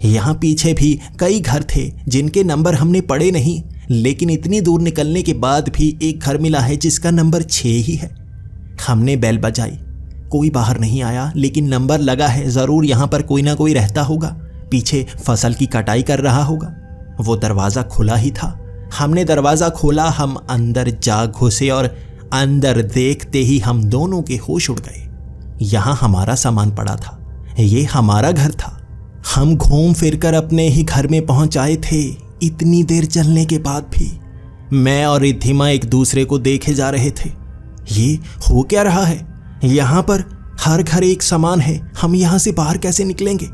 यहाँ पीछे भी कई घर थे जिनके नंबर हमने पढ़े नहीं, लेकिन इतनी दूर निकलने के बाद भी एक घर मिला है जिसका नंबर 6 ही है। हमने बेल बजाई, कोई बाहर नहीं आया, लेकिन नंबर लगा है, ज़रूर यहाँ पर कोई ना कोई रहता होगा, पीछे फसल की कटाई कर रहा होगा। वो दरवाज़ा खुला ही था। हमने दरवाज़ा खोला, हम अंदर जा घुसे, और अंदर देखते ही हम दोनों के होश उड़ गए। यहाँ हमारा सामान पड़ा था, ये हमारा घर था। हम घूम फिर कर अपने ही घर में पहुँच आए थे। इतनी देर चलने के बाद भी मैं और रिद्धिमा एक दूसरे को देखे जा रहे थे। ये हो क्या रहा है? यहाँ पर हर घर एक समान है, हम यहाँ से बाहर कैसे निकलेंगे?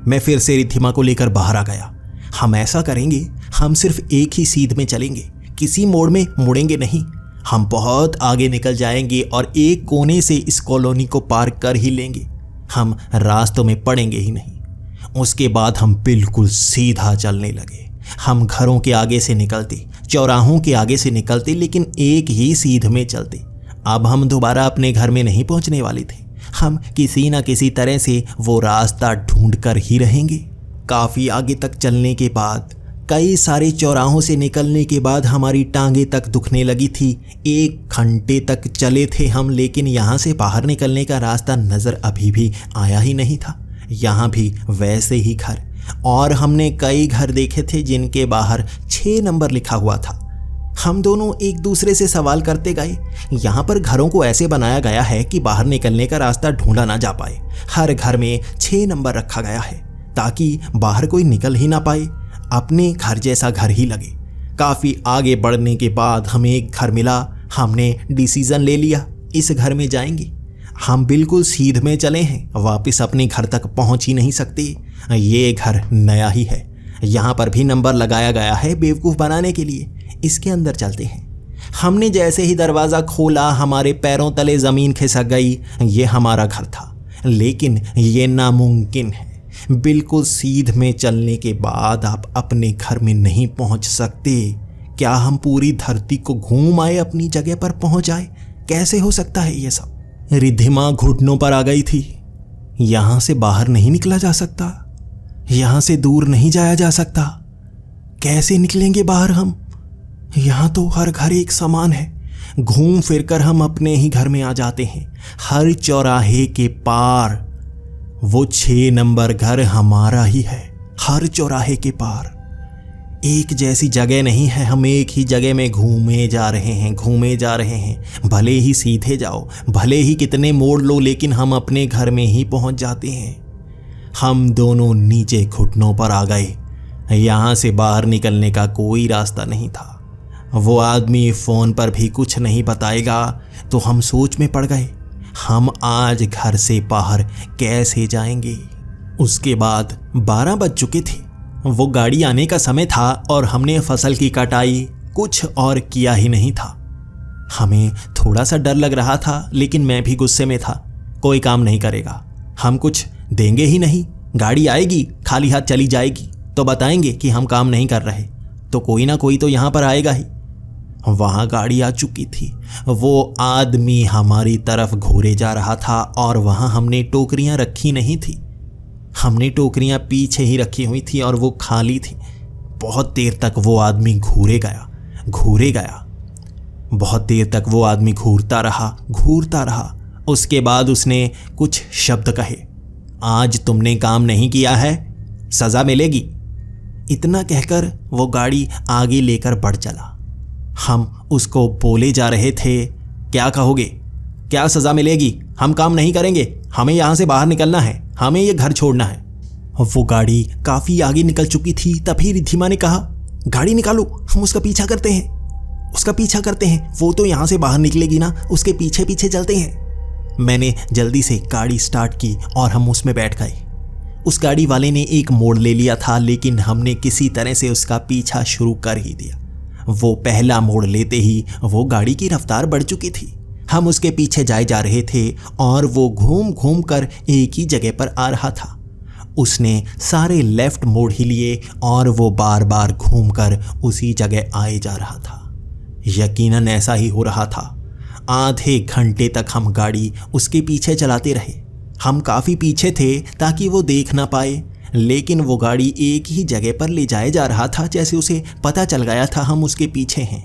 मैं फिर से रिद्धिमा को लेकर बाहर आ गया। हम ऐसा करेंगे, हम सिर्फ एक ही सीध में चलेंगे, किसी मोड़ में मुड़ेंगे नहीं। हम बहुत आगे निकल जाएंगे और एक कोने से इस कॉलोनी को पार कर ही लेंगे। हम रास्तों में पड़ेंगे ही नहीं। उसके बाद हम बिल्कुल सीधा चलने लगे। हम घरों के आगे से निकलते, चौराहों के आगे से निकलते, लेकिन एक ही सीध में चलते। अब हम दोबारा अपने घर में नहीं पहुंचने वाले थे। हम किसी न किसी तरह से वो रास्ता ढूंढ कर ही रहेंगे। काफ़ी आगे तक चलने के बाद, कई सारे चौराहों से निकलने के बाद हमारी टांगे तक दुखने लगी थी। 1 घंटे तक चले थे हम, लेकिन यहाँ से बाहर निकलने का रास्ता नज़र अभी भी आया ही नहीं था। यहाँ भी वैसे ही घर, और हमने कई घर देखे थे जिनके बाहर 6 नंबर लिखा हुआ था। हम दोनों एक दूसरे से सवाल करते गए। यहाँ पर घरों को ऐसे बनाया गया है कि बाहर निकलने का रास्ता ढूंढा ना जा पाए। हर घर में 6 नंबर रखा गया है ताकि बाहर कोई निकल ही ना पाए, अपने घर जैसा घर ही लगे। काफ़ी आगे बढ़ने के बाद हमें एक घर मिला। हमने डिसीज़न ले लिया, इस घर में जाएंगे। हम बिल्कुल सीध में चले हैं, वापस अपने घर तक पहुंच ही नहीं सकते। ये घर नया ही है, यहाँ पर भी नंबर लगाया गया है बेवकूफ़ बनाने के लिए। इसके अंदर चलते हैं। हमने जैसे ही दरवाज़ा खोला, हमारे पैरों तले ज़मीन खिसक गई। ये हमारा घर था, लेकिन ये नामुमकिन है। बिल्कुल सीध में चलने के बाद आप अपने घर में नहीं पहुंच सकते। क्या हम पूरी धरती को घूम आए, अपनी जगह पर पहुंच आए? कैसे हो सकता है ये सब? रिद्धिमा घुटनों पर आ गई थी। यहाँ से बाहर नहीं निकला जा सकता, यहाँ से दूर नहीं जाया जा सकता। कैसे निकलेंगे बाहर हम? यहाँ तो हर घर एक समान है। घूम फिर कर हम अपने ही घर में आ जाते हैं। हर चौराहे के पार वो 6 नंबर घर हमारा ही है। हर चौराहे के पार एक जैसी जगह नहीं है। हम एक ही जगह में घूमे जा रहे हैं। भले ही सीधे जाओ, भले ही कितने मोड़ लो, लेकिन हम अपने घर में ही पहुंच जाते हैं। हम दोनों नीचे घुटनों पर आ गए। यहाँ से बाहर निकलने का कोई रास्ता नहीं था। वो आदमी फ़ोन पर भी कुछ नहीं बताएगा, तो हम सोच में पड़ गए, हम आज घर से बाहर कैसे जाएंगे। उसके बाद 12 बज चुके थे। वो गाड़ी आने का समय था और हमने फसल की कटाई कुछ और किया ही नहीं था। हमें थोड़ा सा डर लग रहा था, लेकिन मैं भी गुस्से में था। कोई काम नहीं करेगा, हम कुछ देंगे ही नहीं। गाड़ी आएगी, खाली हाथ चली जाएगी तो बताएंगे कि हम काम नहीं कर रहे, तो कोई ना कोई तो यहाँ पर आएगा ही। वहाँ गाड़ी आ चुकी थी। वो आदमी हमारी तरफ घूरे जा रहा था और वहाँ हमने टोकरियाँ रखी नहीं थी। हमने टोकरियाँ पीछे ही रखी हुई थी और वो खाली थी। बहुत देर तक वो आदमी घूरे गया। बहुत देर तक वो आदमी घूरता रहा। उसके बाद उसने कुछ शब्द कहे। आज तुमने काम नहीं किया है, सज़ा मिलेगी। इतना कहकर वो गाड़ी आगे लेकर बढ़ चला। हम उसको बोले जा रहे थे, क्या कहोगे? क्या सज़ा मिलेगी? हम काम नहीं करेंगे, हमें यहाँ से बाहर निकलना है, हमें ये घर छोड़ना है। वो गाड़ी काफ़ी आगे निकल चुकी थी। तभी रिद्धिमा ने कहा, गाड़ी निकालो, हम उसका पीछा करते हैं। वो तो यहाँ से बाहर निकलेगी ना, उसके पीछे पीछे चलते हैं। मैंने जल्दी से गाड़ी स्टार्ट की और हम उसमें बैठ गए। उस गाड़ी वाले ने एक मोड़ ले लिया था, लेकिन हमने किसी तरह से उसका पीछा शुरू कर ही दिया। वो पहला मोड़ लेते ही वो गाड़ी की रफ्तार बढ़ चुकी थी। हम उसके पीछे जाए जा रहे थे और वो घूम घूम कर एक ही जगह पर आ रहा था। उसने सारे लेफ्ट मोड़ ही लिए और वो बार बार घूमकर उसी जगह आए जा रहा था। यकीनन ऐसा ही हो रहा था। आधे घंटे तक हम गाड़ी उसके पीछे चलाते रहे। हम काफ़ी पीछे थे ताकि वो देख ना पाए, लेकिन वो गाड़ी एक ही जगह पर ले जाए जा रहा था, जैसे उसे पता चल गया था हम उसके पीछे हैं।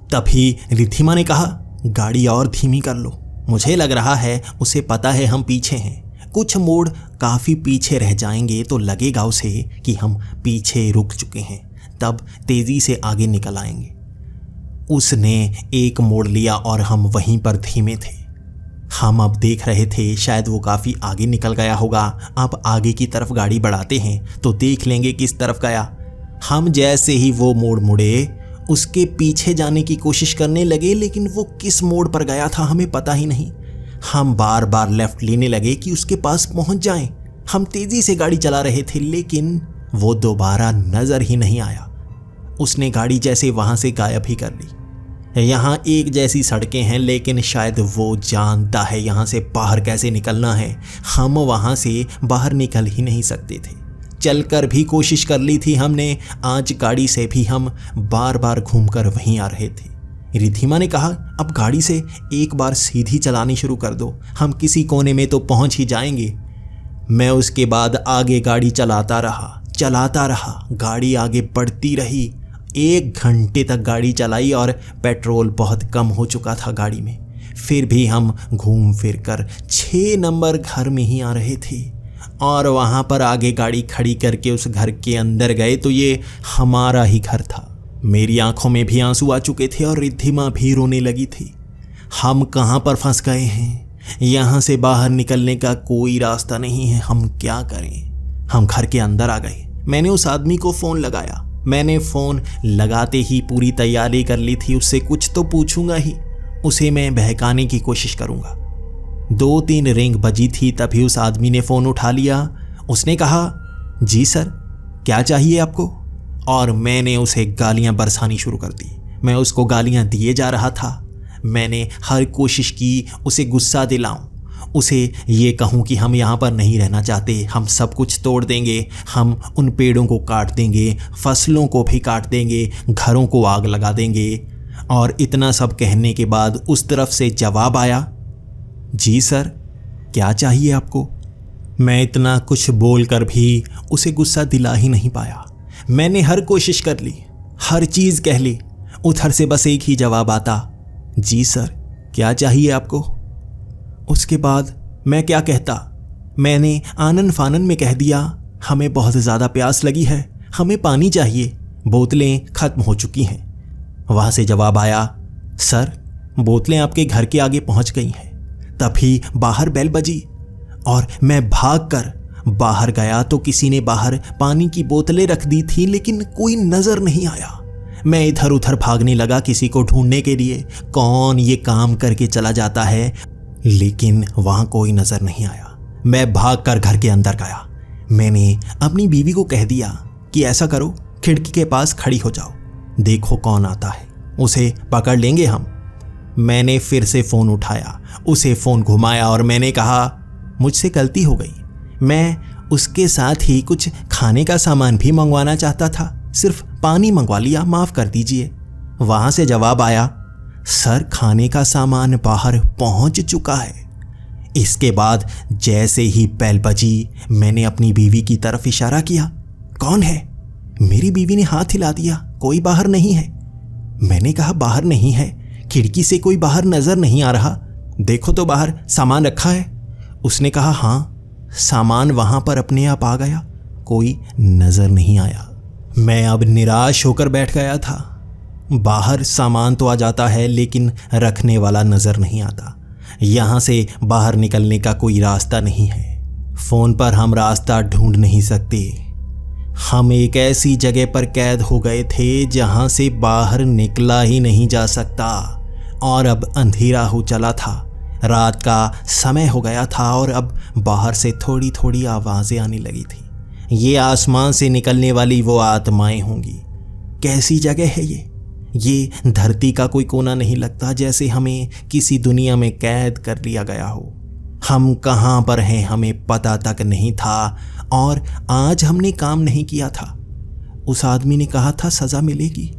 तभी रिद्धिमा ने कहा, गाड़ी और धीमी कर लो, मुझे लग रहा है उसे पता है हम पीछे हैं। कुछ मोड़ काफ़ी पीछे रह जाएंगे तो लगेगा उसे कि हम पीछे रुक चुके हैं, तब तेज़ी से आगे निकल आएंगे। उसने एक मोड़ लिया और हम वहीं पर धीमे थे। हम अब देख रहे थे शायद वो काफ़ी आगे निकल गया होगा। अब आगे की तरफ गाड़ी बढ़ाते हैं तो देख लेंगे किस तरफ गया। हम जैसे ही वो मोड़ मुड़े, उसके पीछे जाने की कोशिश करने लगे, लेकिन वो किस मोड़ पर गया था हमें पता ही नहीं। हम बार बार लेफ्ट लेने लगे कि उसके पास पहुंच जाएं। हम तेजी से गाड़ी चला रहे थे, लेकिन वो दोबारा नजर ही नहीं आया। उसने गाड़ी जैसे वहां से गायब ही कर ली। यहाँ एक जैसी सड़कें हैं, लेकिन शायद वो जानता है यहाँ से बाहर कैसे निकलना है। हम वहाँ से बाहर निकल ही नहीं सकते थे। चलकर भी कोशिश कर ली थी हमने, आज गाड़ी से भी हम बार बार घूमकर वहीं आ रहे थे। रिद्धिमा ने कहा, अब गाड़ी से एक बार सीधी चलानी शुरू कर दो, हम किसी कोने में तो पहुंच ही जाएंगे। मैं उसके बाद आगे गाड़ी चलाता रहा। गाड़ी आगे बढ़ती रही। 1 घंटे तक गाड़ी चलाई और पेट्रोल बहुत कम हो चुका था गाड़ी में। फिर भी हम घूम फिर कर 6 नंबर घर में ही आ रहे थे और वहाँ पर आगे गाड़ी खड़ी करके उस घर के अंदर गए तो ये हमारा ही घर था। मेरी आंखों में भी आंसू आ चुके थे और रिद्धिमा भी रोने लगी थी। हम कहाँ पर फंस गए हैं? यहाँ से बाहर निकलने का कोई रास्ता नहीं है, हम क्या करें? हम घर के अंदर आ गए। मैंने उस आदमी को फ़ोन लगाया। मैंने फ़ोन लगाते ही पूरी तैयारी कर ली थी, उससे कुछ तो पूछूंगा ही, उसे मैं बहकाने की कोशिश करूंगा। 2-3 रिंग बजी थी, तभी उस आदमी ने फ़ोन उठा लिया। उसने कहा, जी सर, क्या चाहिए आपको? और मैंने उसे गालियां बरसानी शुरू कर दी। मैं उसको गालियां दिए जा रहा था। मैंने हर कोशिश की उसे गुस्सा दिलाऊं, उसे ये कहूं कि हम यहाँ पर नहीं रहना चाहते, हम सब कुछ तोड़ देंगे, हम उन पेड़ों को काट देंगे, फसलों को भी काट देंगे, घरों को आग लगा देंगे। और इतना सब कहने के बाद उस तरफ से जवाब आया, जी सर, क्या चाहिए आपको? मैं इतना कुछ बोलकर भी उसे गुस्सा दिला ही नहीं पाया। मैंने हर कोशिश कर ली, हर चीज़ कह ली, उधर से बस एक ही जवाब आता, जी सर, क्या चाहिए आपको? उसके बाद मैं क्या कहता? मैंने आनन फानन में कह दिया, हमें बहुत ज़्यादा प्यास लगी है, हमें पानी चाहिए, बोतलें ख़त्म हो चुकी हैं। वहाँ से जवाब आया, सर, बोतलें आपके घर के आगे पहुँच गई हैं। तभी बाहर बेल बजी और मैं भागकर बाहर गया तो किसी ने बाहर पानी की बोतलें रख दी थी, लेकिन कोई नज़र नहीं आया। मैं इधर उधर भागने लगा किसी को ढूंढने के लिए, कौन ये काम करके चला जाता है, लेकिन वहाँ कोई नज़र नहीं आया। मैं भागकर घर के अंदर गया। मैंने अपनी बीवी को कह दिया कि ऐसा करो, खिड़की के पास खड़ी हो जाओ, देखो कौन आता है, उसे पकड़ लेंगे हम। मैंने फिर से फ़ोन उठाया, उसे फ़ोन घुमाया और मैंने कहा, मुझसे गलती हो गई, मैं उसके साथ ही कुछ खाने का सामान भी मंगवाना चाहता था, सिर्फ पानी मंगवा लिया, माफ़ कर दीजिए। वहाँ से जवाब आया, सर, खाने का सामान बाहर पहुँच चुका है। इसके बाद जैसे ही बेल बजी, मैंने अपनी बीवी की तरफ इशारा किया, कौन है? मेरी बीवी ने हाथ हिला दिया, कोई बाहर नहीं है। मैंने कहा, बाहर नहीं है, खिड़की से कोई बाहर नज़र नहीं आ रहा, देखो तो बाहर सामान रखा है। उसने कहा, हाँ, सामान वहाँ पर अपने आप आ गया, कोई नज़र नहीं आया। मैं अब निराश होकर बैठ गया था। बाहर सामान तो आ जाता है, लेकिन रखने वाला नज़र नहीं आता। यहाँ से बाहर निकलने का कोई रास्ता नहीं है। फ़ोन पर हम रास्ता ढूंढ नहीं सकते। हम एक ऐसी जगह पर कैद हो गए थे जहाँ से बाहर निकला ही नहीं जा सकता। और अब अंधेरा हो चला था, रात का समय हो गया था और अब बाहर से थोड़ी थोड़ी आवाज़ें आने लगी थी। ये आसमान से निकलने वाली वो आत्माएं होंगी। कैसी जगह है ये धरती का कोई कोना नहीं लगता, जैसे हमें किसी दुनिया में कैद कर लिया गया हो। हम कहाँ पर हैं हमें पता तक नहीं था, और आज हमने काम नहीं किया था। उस आदमी ने कहा था सज़ा मिलेगी,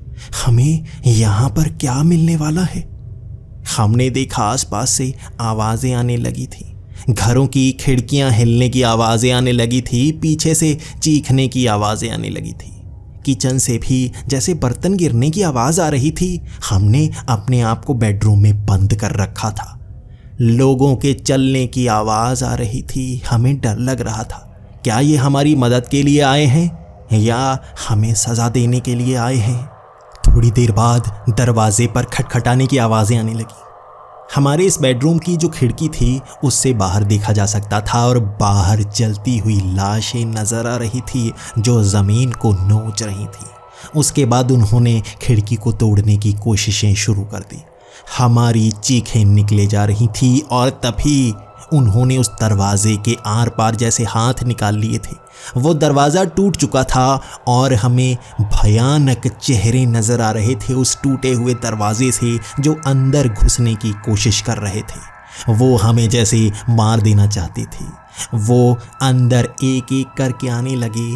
हमें यहाँ पर क्या मिलने वाला है? हमने देखा आसपास से आवाज़ें आने लगी थी, घरों की खिड़कियां हिलने की आवाज़ें आने लगी थी, पीछे से चीखने की आवाज़ें आने लगी थी, किचन से भी जैसे बर्तन गिरने की आवाज़ आ रही थी। हमने अपने आप को बेडरूम में बंद कर रखा था। लोगों के चलने की आवाज़ आ रही थी, हमें डर लग रहा था, क्या ये हमारी मदद के लिए आए हैं या हमें सज़ा देने के लिए आए हैं? थोड़ी देर बाद दरवाजे पर खटखटाने की आवाज़ें आने लगी। हमारे इस बेडरूम की जो खिड़की थी उससे बाहर देखा जा सकता था और बाहर जलती हुई लाशें नज़र आ रही थी जो ज़मीन को नोच रही थी। उसके बाद उन्होंने खिड़की को तोड़ने की कोशिशें शुरू कर दी। हमारी चीखें निकले जा रही थी और तभी उन्होंने उस दरवाजे के आर पार जैसे हाथ निकाल लिए थे। वो दरवाज़ा टूट चुका था और हमें भयानक चेहरे नज़र आ रहे थे उस टूटे हुए दरवाजे से जो अंदर घुसने की कोशिश कर रहे थे। वो हमें जैसे मार देना चाहते थे। वो अंदर एक एक करके आने लगे।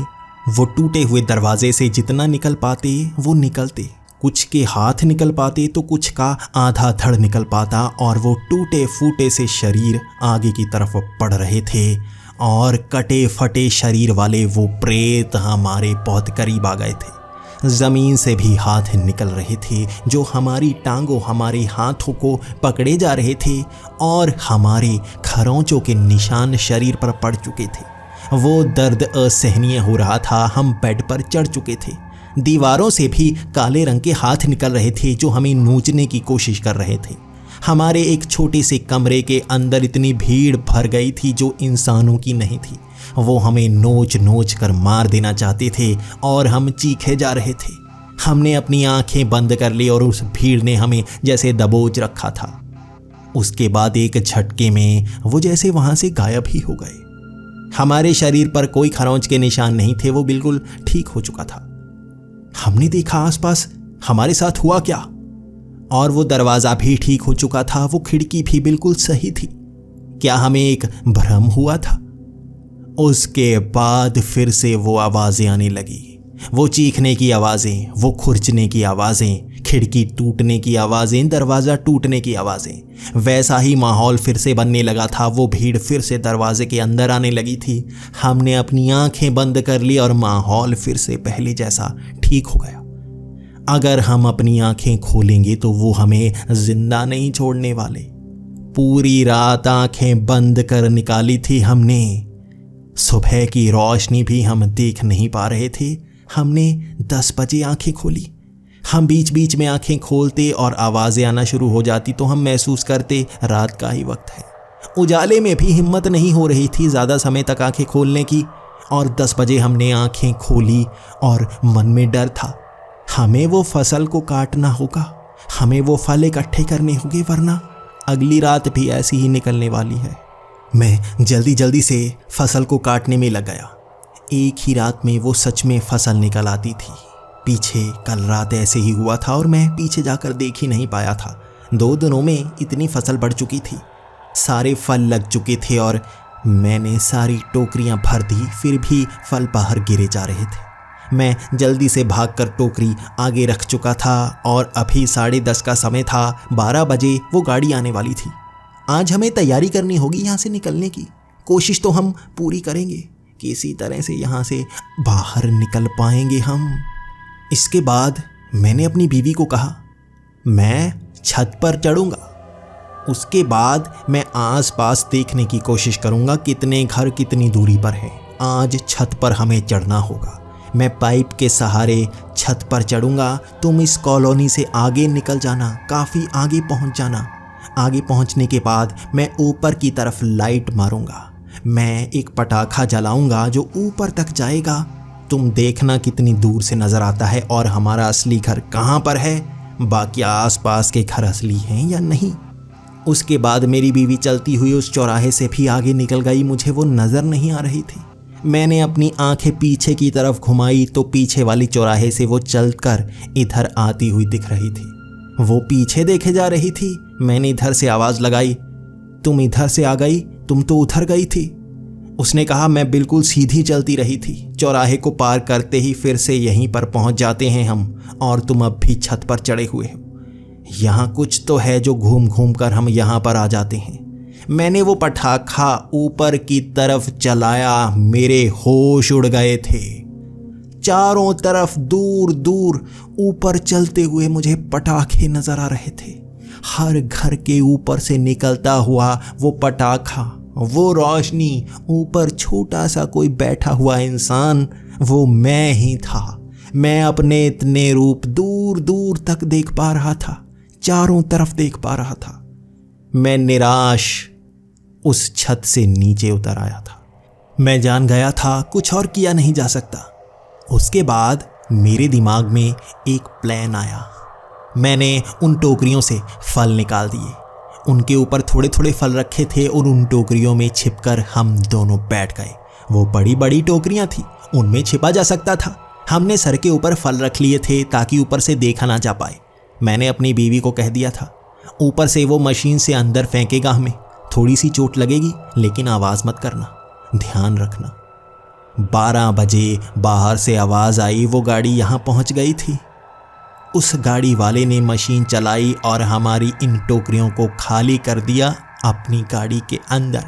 वो टूटे हुए दरवाजे से जितना निकल पाते वो निकलते, कुछ के हाथ निकल पाते तो कुछ का आधा धड़ निकल पाता, और वो टूटे फूटे से शरीर आगे की तरफ बढ़ रहे थे और कटे फटे शरीर वाले वो प्रेत हमारे बहुत करीब आ गए थे। ज़मीन से भी हाथ निकल रहे थे जो हमारी टांगों, हमारे हाथों को पकड़े जा रहे थे और हमारे खरोंचों के निशान शरीर पर पड़ चुके थे। वो दर्द असहनीय हो रहा था। हम बेड पर चढ़ चुके थे। दीवारों से भी काले रंग के हाथ निकल रहे थे जो हमें नोचने की कोशिश कर रहे थे। हमारे एक छोटे से कमरे के अंदर इतनी भीड़ भर गई थी जो इंसानों की नहीं थी। वो हमें नोच नोच कर मार देना चाहते थे और हम चीखे जा रहे थे। हमने अपनी आंखें बंद कर ली और उस भीड़ ने हमें जैसे दबोच रखा था। उसके बाद एक झटके में वो जैसे वहां से गायब ही हो गए। हमारे शरीर पर कोई खरोंच के निशान नहीं थे। वो बिल्कुल ठीक हो चुका था। हमने देखा आसपास हमारे साथ हुआ क्या, और वो दरवाज़ा भी ठीक हो चुका था। वो खिड़की भी बिल्कुल सही थी। क्या हमें एक भ्रम हुआ था? उसके बाद फिर से वो आवाज़ें आने लगी। वो चीखने की आवाज़ें, वो खुरचने की आवाज़ें, खिड़की टूटने की आवाज़ें, दरवाज़ा टूटने की आवाज़ें। वैसा ही माहौल फिर से बनने लगा था। वो भीड़ फिर से दरवाजे के अंदर आने लगी थी। हमने अपनी आंखें बंद कर ली और माहौल फिर से पहले जैसा ठीक हो गया। अगर हम अपनी आंखें खोलेंगे तो वो हमें जिंदा नहीं छोड़ने वाले। पूरी रात आंखें बंद कर निकाली थी हमने। सुबह की रोशनी भी हम देख नहीं पा रहे थे। हमने 10 बजे आंखें खोली। हम बीच बीच में आंखें खोलते और आवाज़ें आना शुरू हो जाती तो हम महसूस करते रात का ही वक्त है। उजाले में भी हिम्मत नहीं हो रही थी ज़्यादा समय तक आंखें खोलने की, और 10 बजे हमने आंखें खोली और मन में डर था। हमें वो फसल को काटना होगा, हमें वो फल इकट्ठे करने होंगे, वरना अगली रात भी ऐसी ही निकलने वाली है। मैं जल्दी जल्दी से फसल को काटने में लग गया। एक ही रात में वो सच में फसल निकल आती थी। पीछे कल रात ऐसे ही हुआ था और मैं पीछे जाकर देख ही नहीं पाया था। 2 दिनों में इतनी फसल बढ़ चुकी थी, सारे फल लग चुके थे और मैंने सारी टोकरियां भर दी, फिर भी फल बाहर गिरे जा रहे थे। मैं जल्दी से भागकर टोकरी आगे रख चुका था और अभी 10:30 का समय था। 12 बजे वो गाड़ी आने वाली थी। आज हमें तैयारी करनी होगी यहाँ से निकलने की। कोशिश तो हम पूरी करेंगे, किसी तरह से यहाँ से बाहर निकल पाएंगे हम। इसके बाद मैंने अपनी बीवी को कहा, मैं छत पर चढ़ूँगा। उसके बाद मैं आसपास देखने की कोशिश करूँगा कितने घर कितनी दूरी पर है। आज छत पर हमें चढ़ना होगा। मैं पाइप के सहारे छत पर चढ़ूँगा। तुम इस कॉलोनी से आगे निकल जाना, काफ़ी आगे पहुँच जाना। आगे पहुँचने के बाद मैं ऊपर की तरफ लाइट मारूँगा। मैं एक पटाखा जलाऊँगा जो ऊपर तक जाएगा। तुम देखना कितनी दूर से नज़र आता है और हमारा असली घर कहाँ पर है, बाकी आसपास के घर असली हैं या नहीं। उसके बाद मेरी बीवी चलती हुई उस चौराहे से भी आगे निकल गई। मुझे वो नज़र नहीं आ रही थी। मैंने अपनी आंखें पीछे की तरफ घुमाई तो पीछे वाली चौराहे से वो चलकर इधर आती हुई दिख रही थी। वो पीछे देखे जा रही थी। मैंने इधर से आवाज़ लगाई, तुम इधर से आ गई, तुम तो उधर गई थी। उसने कहा, मैं बिल्कुल सीधी चलती रही थी। चौराहे को पार करते ही फिर से यहीं पर पहुंच जाते हैं हम, और तुम अब भी छत पर चढ़े हुए हो। यहाँ कुछ तो है जो घूम घूम कर हम यहाँ पर आ जाते हैं। मैंने वो पटाखा ऊपर की तरफ चलाया। मेरे होश उड़ गए थे। चारों तरफ दूर दूर ऊपर चलते हुए मुझे पटाखे नजर आ रहे थे। हर घर के ऊपर से निकलता हुआ वो पटाखा, वो रोशनी, ऊपर छोटा सा कोई बैठा हुआ इंसान, वो मैं ही था। मैं अपने इतने रूप दूर दूर तक देख पा रहा था, चारों तरफ देख पा रहा था। मैं निराश उस छत से नीचे उतर आया था। मैं जान गया था कुछ और किया नहीं जा सकता। उसके बाद मेरे दिमाग में एक प्लान आया। मैंने उन टोकरियों से फल निकाल दिए। उनके ऊपर थोड़े थोड़े फल रखे थे और उन टोकरियों में छिपकर हम दोनों बैठ गए। वो बड़ी बड़ी टोकरियां थी, उनमें छिपा जा सकता था। हमने सर के ऊपर फल रख लिए थे ताकि ऊपर से देखा ना जा पाए। मैंने अपनी बीवी को कह दिया था, ऊपर से वो मशीन से अंदर फेंकेगा हमें, थोड़ी सी चोट लगेगी लेकिन आवाज़ मत करना, ध्यान रखना। 12 बजे बाहर से आवाज़ आई, वो गाड़ी यहाँ पहुँच गई थी। उस गाड़ी वाले ने मशीन चलाई और हमारी इन टोकरियों को खाली कर दिया अपनी गाड़ी के अंदर।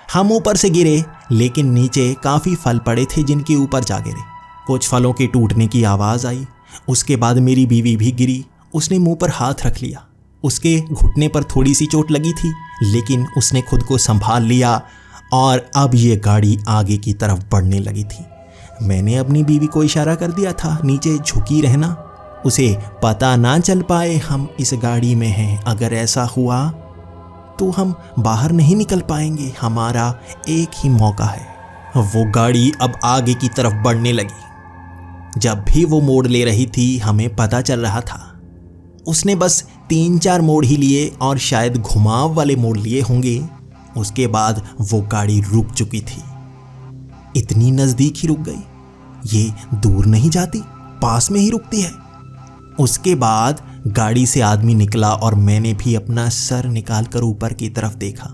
हम ऊपर से गिरे लेकिन नीचे काफ़ी फल पड़े थे जिनके ऊपर जा गिरे। कुछ फलों के टूटने की आवाज़ आई। उसके बाद मेरी बीवी भी गिरी। उसने मुंह पर हाथ रख लिया। उसके घुटने पर थोड़ी सी चोट लगी थी लेकिन उसने खुद को संभाल लिया और अब ये गाड़ी आगे की तरफ बढ़ने लगी थी। मैंने अपनी बीवी को इशारा कर दिया था नीचे झुकी रहना, उसे पता ना चल पाए हम इस गाड़ी में हैं। अगर ऐसा हुआ तो हम बाहर नहीं निकल पाएंगे, हमारा एक ही मौका है। वो गाड़ी अब आगे की तरफ बढ़ने लगी। जब भी वो मोड़ ले रही थी हमें पता चल रहा था उसने बस 3-4 मोड़ ही लिए और शायद घुमाव वाले मोड़ लिए होंगे। उसके बाद वो गाड़ी रुक चुकी थी। इतनी नज़दीक ही रुक गई, ये दूर नहीं जाती, पास में ही रुकती है। उसके बाद गाड़ी से आदमी निकला और मैंने भी अपना सर निकाल कर ऊपर की तरफ देखा।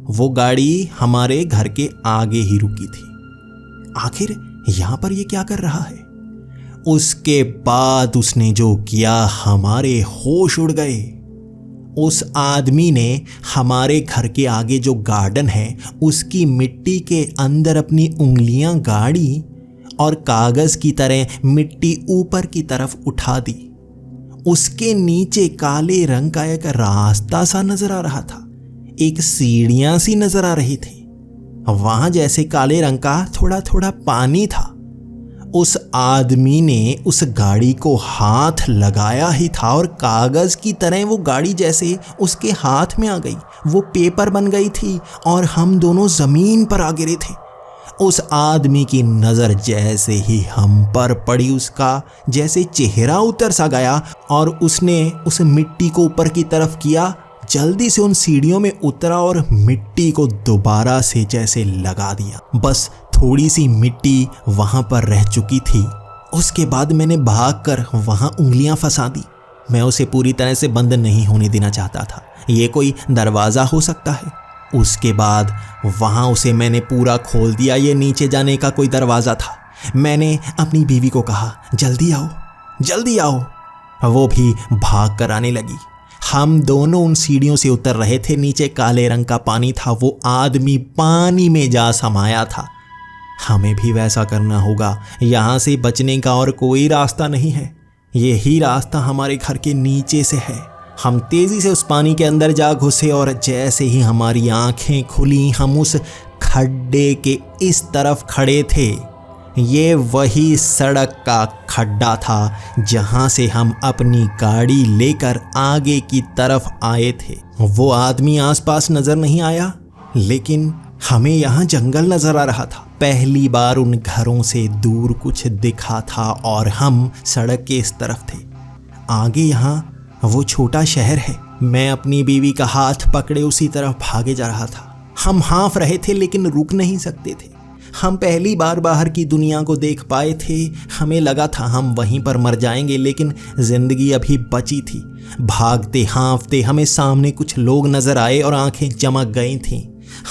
वो गाड़ी हमारे घर के आगे ही रुकी थी। आखिर यहाँ पर ये क्या कर रहा है? उसके बाद उसने जो किया, हमारे होश उड़ गए। उस आदमी ने हमारे घर के आगे जो गार्डन है उसकी मिट्टी के अंदर अपनी उंगलियां गाड़ी और कागज़ की तरह मिट्टी ऊपर की तरफ उठा दी। उसके नीचे काले रंग का एक रास्ता सा नजर आ रहा था, एक सीढ़ियां सी नजर आ रही थी। वहां जैसे काले रंग का थोड़ा थोड़ा पानी था। उस आदमी ने उस गाड़ी को हाथ लगाया ही था और कागज की तरह वो गाड़ी जैसे उसके हाथ में आ गई, वो पेपर बन गई थी और हम दोनों जमीन पर आ गिरे थे। उस आदमी की नज़र जैसे ही हम पर पड़ी, उसका जैसे चेहरा उतर सा गया और उसने उस मिट्टी को ऊपर की तरफ किया। जल्दी से उन सीढ़ियों में उतरा और मिट्टी को दोबारा से जैसे लगा दिया। बस थोड़ी सी मिट्टी वहां पर रह चुकी थी। उसके बाद मैंने भागकर वहां उंगलियां फंसा दी। मैं उसे पूरी तरह से बंद नहीं होने देना चाहता था, ये कोई दरवाज़ा हो सकता है। उसके बाद वहां उसे मैंने पूरा खोल दिया, ये नीचे जाने का कोई दरवाज़ा था। मैंने अपनी बीवी को कहा, जल्दी आओ जल्दी आओ। वो भी भाग कर आने लगी। हम दोनों उन सीढ़ियों से उतर रहे थे। नीचे काले रंग का पानी था, वो आदमी पानी में जा समाया था। हमें भी वैसा करना होगा, यहाँ से बचने का और कोई रास्ता नहीं है। यही रास्ता हमारे घर के नीचे से है। हम तेज़ी से उस पानी के अंदर जा घुसे और जैसे ही हमारी आंखें खुली हम उस खड्डे के इस तरफ खड़े थे। ये वही सड़क का खड्डा था जहाँ से हम अपनी गाड़ी लेकर आगे की तरफ आए थे। वो आदमी आसपास नज़र नहीं आया, लेकिन हमें यहाँ जंगल नज़र आ रहा था। पहली बार उन घरों से दूर कुछ दिखा था और हम सड़क के इस तरफ थे। आगे यहाँ वो छोटा शहर है। मैं अपनी बीवी का हाथ पकड़े उसी तरफ भागे जा रहा था। हम हाँफ रहे थे लेकिन रुक नहीं सकते थे। हम पहली बार बाहर की दुनिया को देख पाए थे। हमें लगा था हम वहीं पर मर जाएंगे, लेकिन ज़िंदगी अभी बची थी। भागते हाँफते हमें सामने कुछ लोग नज़र आए और आंखें चमक गई थीं।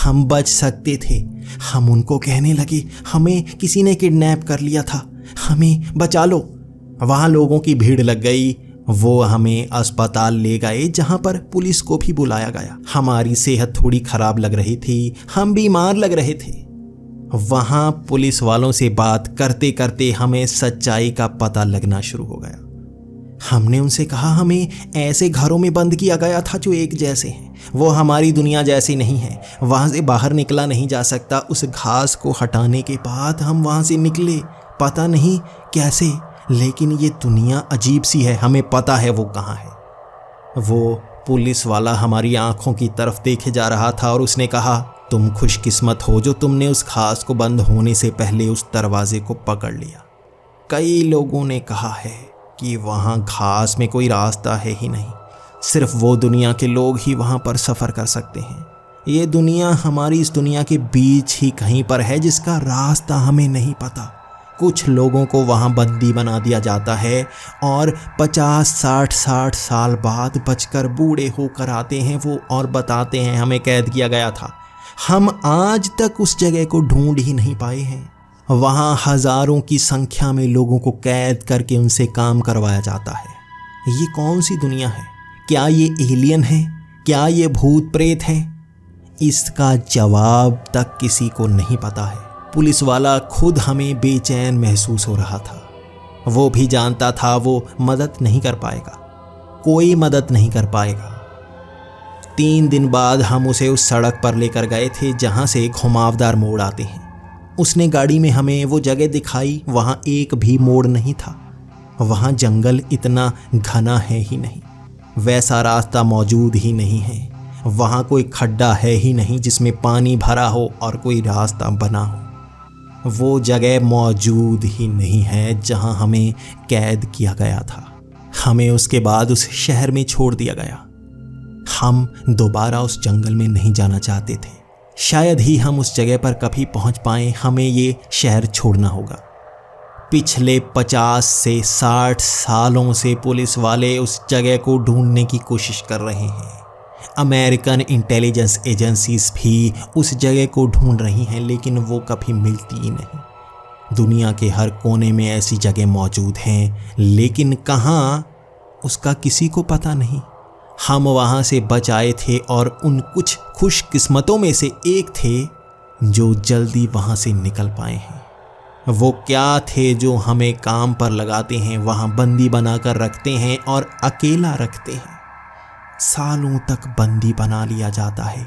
हम बच सकते थे। हम उनको कहने लगे, हमें किसी ने किडनैप कर लिया था, हमें बचा लो। वहाँ लोगों की भीड़ लग गई। वो हमें अस्पताल ले गए जहाँ पर पुलिस को भी बुलाया गया। हमारी सेहत थोड़ी ख़राब लग रही थी, हम बीमार लग रहे थे। वहाँ पुलिस वालों से बात करते करते हमें सच्चाई का पता लगना शुरू हो गया। हमने उनसे कहा, हमें ऐसे घरों में बंद किया गया था जो एक जैसे हैं। वो हमारी दुनिया जैसी नहीं है, वहाँ से बाहर निकला नहीं जा सकता। उस घास को हटाने के बाद हम वहाँ से निकले, पता नहीं कैसे, लेकिन ये दुनिया अजीब सी है, हमें पता है वो कहाँ है। वो पुलिस वाला हमारी आंखों की तरफ देखे जा रहा था और उसने कहा, तुम खुशकिस्मत हो जो तुमने उस घास को बंद होने से पहले उस दरवाजे को पकड़ लिया। कई लोगों ने कहा है कि वहाँ घास में कोई रास्ता है ही नहीं, सिर्फ वो दुनिया के लोग ही वहाँ पर सफ़र कर सकते हैं। ये दुनिया हमारी इस दुनिया के बीच ही कहीं पर है जिसका रास्ता हमें नहीं पता। कुछ लोगों को वहाँ बंदी बना दिया जाता है और 50-60 साल बाद बचकर बूढ़े होकर आते हैं वो और बताते हैं हमें कैद किया गया था। हम आज तक उस जगह को ढूंढ ही नहीं पाए हैं। वहाँ हज़ारों की संख्या में लोगों को कैद करके उनसे काम करवाया जाता है। ये कौन सी दुनिया है? क्या ये एलियन है? क्या ये भूत प्रेत है? इसका जवाब तक किसी को नहीं पता है। पुलिस वाला खुद हमें बेचैन महसूस हो रहा था। वो भी जानता था वो मदद नहीं कर पाएगा, कोई मदद नहीं कर पाएगा। 3 दिन बाद हम उसे उस सड़क पर लेकर गए थे जहाँ से घुमावदार मोड़ आते हैं। उसने गाड़ी में हमें वो जगह दिखाई। वहाँ एक भी मोड़ नहीं था। वहाँ जंगल इतना घना है ही नहीं, वैसा रास्ता मौजूद ही नहीं है। वहाँ कोई खड्डा है ही नहीं जिसमें पानी भरा हो और कोई रास्ता बना हो। वो जगह मौजूद ही नहीं है जहाँ हमें कैद किया गया था। हमें उसके बाद उस शहर में छोड़ दिया गया। हम दोबारा उस जंगल में नहीं जाना चाहते थे। शायद ही हम उस जगह पर कभी पहुँच पाएं। हमें ये शहर छोड़ना होगा। पिछले 50 से 60 सालों से पुलिस वाले उस जगह को ढूंढने की कोशिश कर रहे हैं। अमेरिकन इंटेलिजेंस एजेंसीज भी उस जगह को ढूंढ रही हैं, लेकिन वो कभी मिलती ही नहीं। दुनिया के हर कोने में ऐसी जगह मौजूद हैं, लेकिन कहाँ उसका किसी को पता नहीं। हम वहाँ से बच आए थे और उन कुछ खुशकिस्मतों में से एक थे जो जल्दी वहाँ से निकल पाए हैं। वो क्या थे जो हमें काम पर लगाते हैं, वहाँ बंदी बनाकर रखते हैं और अकेला रखते हैं। सालों तक बंदी बना लिया जाता है।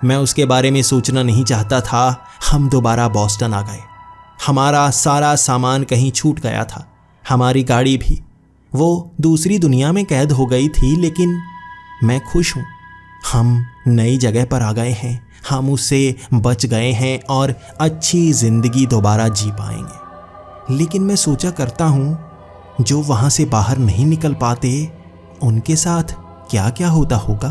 मैं उसके बारे में सोचना नहीं चाहता था। हम दोबारा बॉस्टन आ गए। हमारा सारा सामान कहीं छूट गया था, हमारी गाड़ी भी। वो दूसरी दुनिया में कैद हो गई थी, लेकिन मैं खुश हूँ। हम नई जगह पर आ गए हैं, हम उससे बच गए हैं और अच्छी ज़िंदगी दोबारा जी पाएंगे। लेकिन मैं सोचा करता हूँ, जो वहाँ से बाहर नहीं निकल पाते, उनके साथ क्या क्या होता होगा।